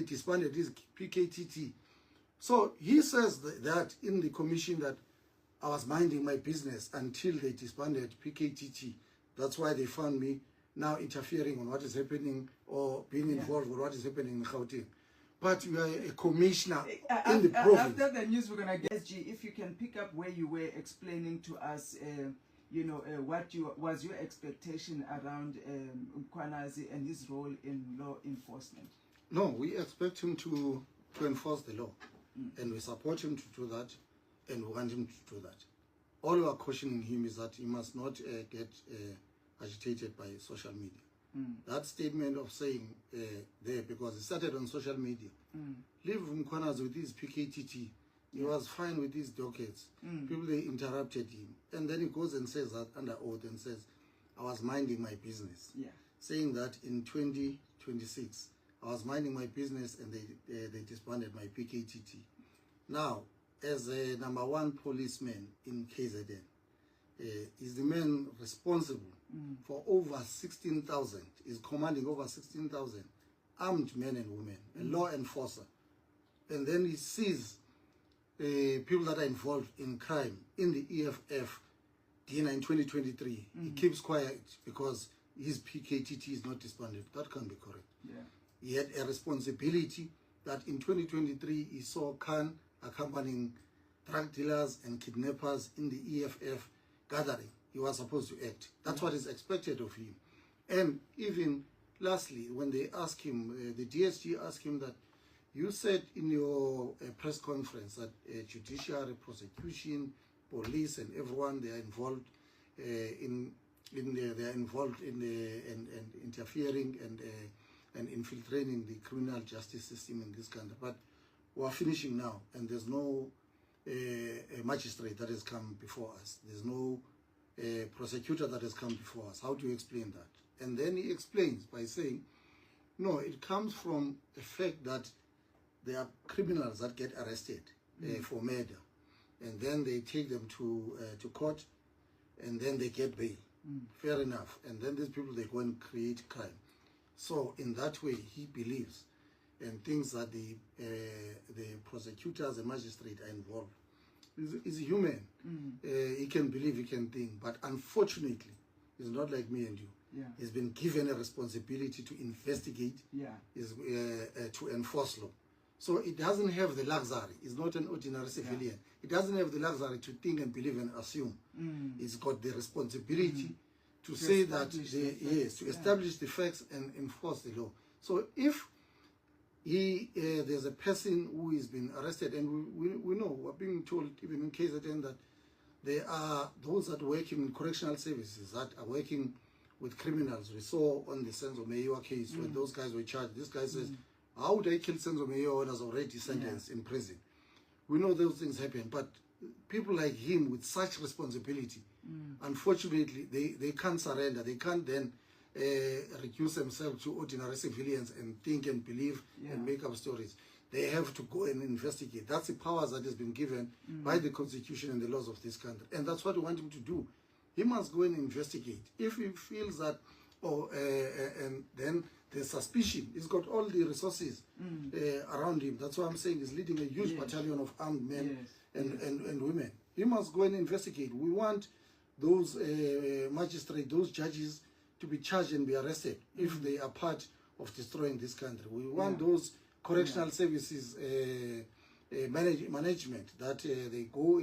disbanded his PKTT. So he says that in the commission that I was minding my business until they disbanded PKTT. That's why they found me now interfering on what is happening or being involved with what is happening in Gauteng. But you are a commissioner in the province. After the news, we're going to get SG, if you can pick up where you were explaining to us, you know, what was your expectation around Mkhwanazi and his role in law enforcement. No, we expect him to enforce the law, and we support him to do that, and we want him to do that. All we are cautioning him is that he must not get agitated by social media. That statement of saying there, because it started on social media, leave Mkhwanazi with his PKTT, he was fine with his dockets. People, they interrupted him. And then he goes and says that under oath and says, I was minding my business. Saying that in 2026, I was minding my business and they disbanded my PKTT. Now, as a #1 policeman in KZN, is the man responsible for over 16,000, is commanding over 16,000 armed men and women, a law enforcer. And then he sees people that are involved in crime in the EFF dinner in 2023. He keeps quiet because his PKTT is not disbanded. That can't be correct. He had a responsibility that in 2023 he saw Khan accompanying drug dealers and kidnappers in the EFF gathering. He was supposed to act. That's what is expected of him. And even lastly, when they ask him, the DSG asked him that, you said in your press conference that judiciary, prosecution, police, and everyone, they are involved in interfering and infiltrating the criminal justice system in this country. But we are finishing now, and there's no magistrate that has come before us. There's no prosecutor that has come before us. How do you explain that? And then he explains by saying, no, it comes from the fact that there are criminals that get arrested for murder, and then they take them to court, and then they get bail. Fair enough. And then these people, they go and create crime. So in that way, he believes and thinks that the prosecutors and magistrate are involved. He's human. He can believe, he can think, but unfortunately, he's not like me and you. He's been given a responsibility to investigate, to enforce law. So it doesn't have the luxury. It's not an ordinary civilian. It doesn't have the luxury to think and believe and assume. It's got the responsibility to say that, to establish the facts and enforce the law. So if there's a person who has been arrested, and we know, we're being told even in KZN that there are those that work in correctional services that are working with criminals. We saw on the Senzo Meyiwa case when those guys were charged. This guy says, how would I kill Senzo Meyiwa when I was already sentenced in prison? We know those things happen, but people like him with such responsibility, unfortunately, they can't surrender. They can't then reduce themselves to ordinary civilians and think and believe and make up stories. They have to go and investigate. That's the powers that has been given by the Constitution and the laws of this country. And that's what we want him to do. He must go and investigate. If he feels that, and then there's suspicion, he's got all the resources around him. That's why I'm saying he's leading a huge battalion of armed men and women. He must go and investigate. We want those magistrates, those judges to be charged and be arrested if they are part of destroying this country. We want those correctional services management that they go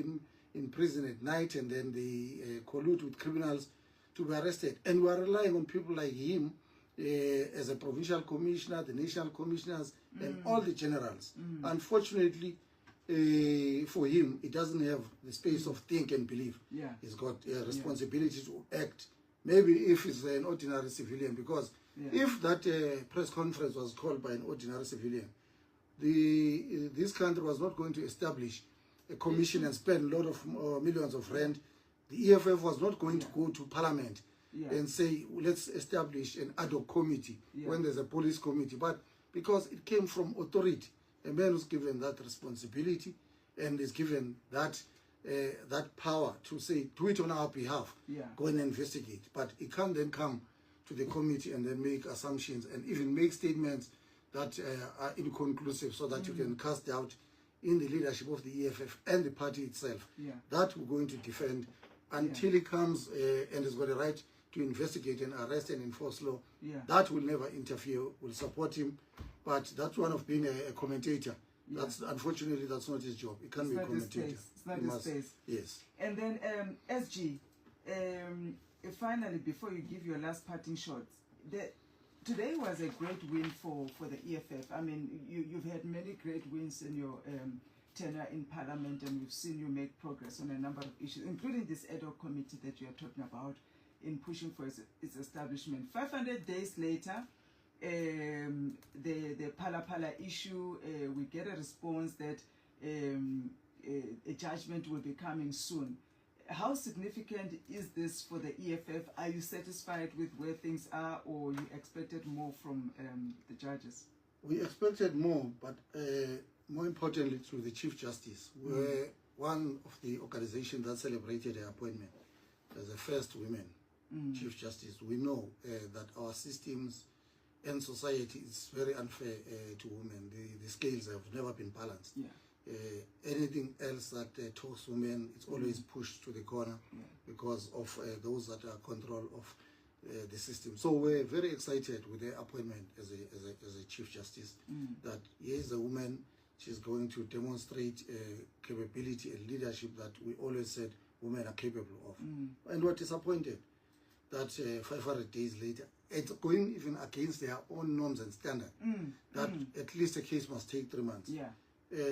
in prison at night and then they collude with criminals to be arrested. And we are relying on people like him as a provincial commissioner, the national commissioners, and all the generals. Unfortunately, for him, he doesn't have the space of think and believe. He's got a responsibility to act. Maybe if he's an ordinary civilian, because if that press conference was called by an ordinary civilian, this country was not going to establish a commission and spend a lot of millions of rand. The EFF was not going to go to parliament and say, let's establish an ad hoc committee when there's a police committee. But because it came from authority, a man who's given that responsibility and is given that power to say, do it on our behalf, go and investigate. But it can't then come to the committee and then make assumptions and even make statements that are inconclusive so that you can cast doubt in the leadership of the EFF and the party itself. That we're going to defend until he comes and has got a right to investigate and arrest and enforce law. Yeah. That will never interfere, will support him. But that's one of being a commentator. Yeah. That's unfortunately that's not his job. He can't be a commentator. It's not his space. Yes. And then SG, finally, before you give your last parting shots, today was a great win for the EFF. I mean, you've had many great wins in your tenure in Parliament, and we've seen you make progress on a number of issues, including this ad hoc committee that you are talking about in pushing for its establishment. 500 days later, the Pala issue, we get a response that a judgment will be coming soon. How significant is this for the EFF? Are you satisfied with where things are, or you expected more from the judges? We expected more, but more importantly, through the Chief Justice, we're one of the organizations that celebrated her appointment as the first women Chief Justice. We know that our systems and society is very unfair to women. The scales have never been balanced. Yeah. Anything else that talks women, it's always pushed to the corner because of those that are control of the system. So we're very excited with the appointment as a Chief Justice, that here is a woman, she's going to demonstrate capability and leadership that we always said women are capable of. And we're disappointed that 500 days later, it's going even against their own norms and standards, that at least a case must take 3 months. Yeah.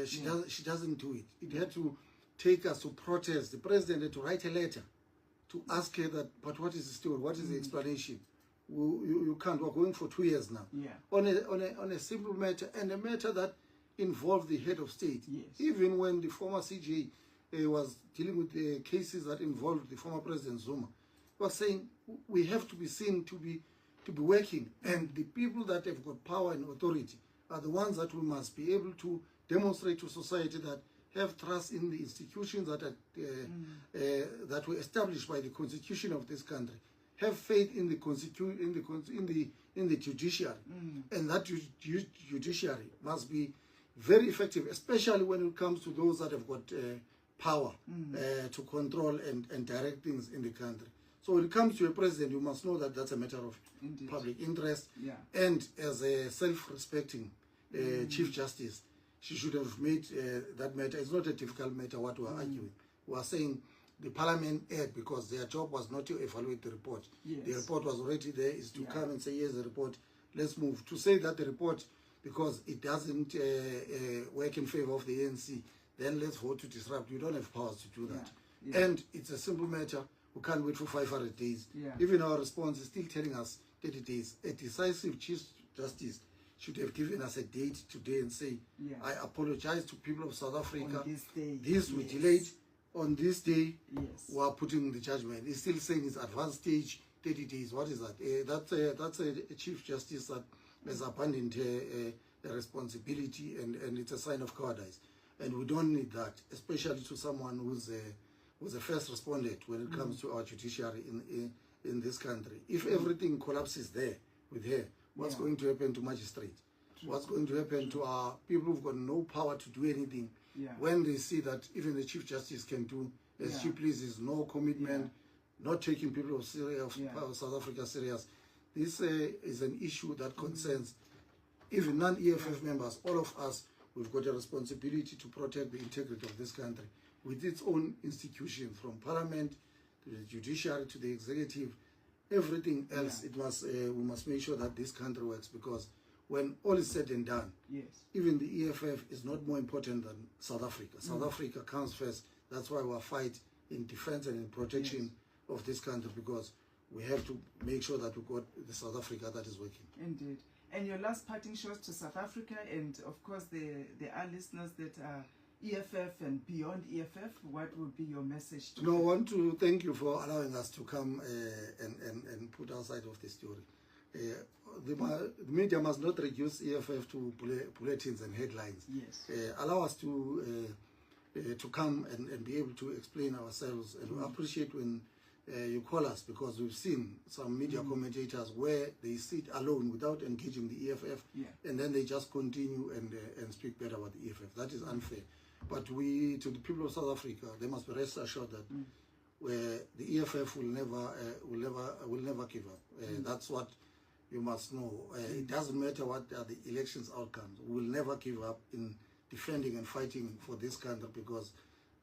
She doesn't do it. It had to take us to protest. The president had to write a letter to ask her that, but what is the story? What is the explanation? You can't. We're going for 2 years now. Yeah. On a simple matter, and a matter that involved the head of state. Yes. Even when the former CJ was dealing with the cases that involved the former President Zuma, was saying we have to be seen to be working, and the people that have got power and authority are the ones that we must be able to demonstrate to society that have trust in the institutions that are, that were established by the constitution of this country, have faith in the in the judiciary, and that judiciary must be very effective, especially when it comes to those that have got power to control and direct things in the country. So when it comes to a president, you must know that that's a matter of public interest. Yeah. And as a self-respecting Chief Justice, she should have made that matter. It's not a difficult matter what we're arguing. We're saying the Parliament erred because their job was not to evaluate the report. Yes. The report was already there, is to come and say, here's the report, let's move. To say that the report, because it doesn't work in favor of the ANC, then let's vote to disrupt. You don't have powers to do that. Yeah. And it's a simple matter. We can't wait for 500 days. Yeah. Even our response is still telling us 30 days. A decisive Chief Justice should have given us a date today and say, I apologize to people of South Africa. On this day. This we delayed. On this day, Yes. we are putting the judgment. He's still saying it's advanced stage, 30 days. What is that? That's a Chief Justice that has abandoned a responsibility, and it's a sign of cowardice. And we don't need that, especially to someone who's a first respondent when it comes to our judiciary in this country. If everything collapses there with her, what's going to happen to magistrates? What's going to happen to our people who've got no power to do anything when they see that even the Chief Justice can do as she pleases, no commitment, not taking people of South Africa serious? This is an issue that concerns even non-EFF members. All of us, we've got a responsibility to protect the integrity of this country with its own institutions, from Parliament to the judiciary to the executive, everything else. It must we must make sure that this country works, because when all is said and done, even the EFF is not more important than South Africa. South Africa comes first. That's why we fight in defense and in protection of this country, because we have to make sure that we got the South Africa that is working. Indeed. And your last parting shots to South Africa, and of course there are listeners that are EFF and beyond EFF, what would be your message to them? I want to thank you for allowing us to come and put our side of the story. The media must not reduce EFF to bulletins and headlines. Yes. Allow us to come and be able to explain ourselves, and we appreciate when you call us, because we've seen some media commentators where they sit alone without engaging the EFF, and then they just continue and speak better about the EFF. That is unfair. But we, to the people of South Africa, they must be rest assured that where the EFF will never give up. That's what you must know. It doesn't matter what are the elections outcomes. We will never give up in defending and fighting for this country, because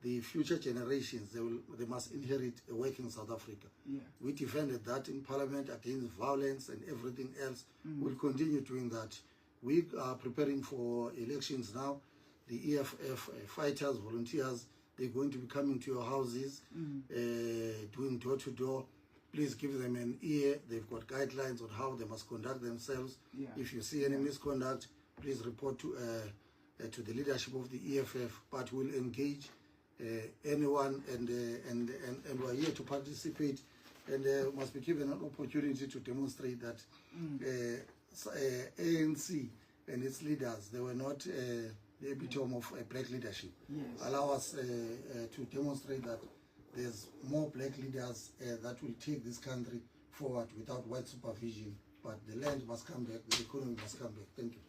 the future generations, they must inherit a working South Africa. Yeah. We defended that in Parliament against violence and everything else. We'll continue doing that. We are preparing for elections now. The EFF fighters, volunteers, they're going to be coming to your houses, doing door-to-door. Please give them an ear. They've got guidelines on how they must conduct themselves. Yeah. If you see any misconduct, please report to the leadership of the EFF. But we'll engage anyone, and we're here to participate, and must be given an opportunity to demonstrate that ANC and its leaders, they were not the epitome of black leadership. Yes. Allow us to demonstrate that there's more black leaders that will take this country forward without white supervision. But the land must come back, the economy must come back. Thank you.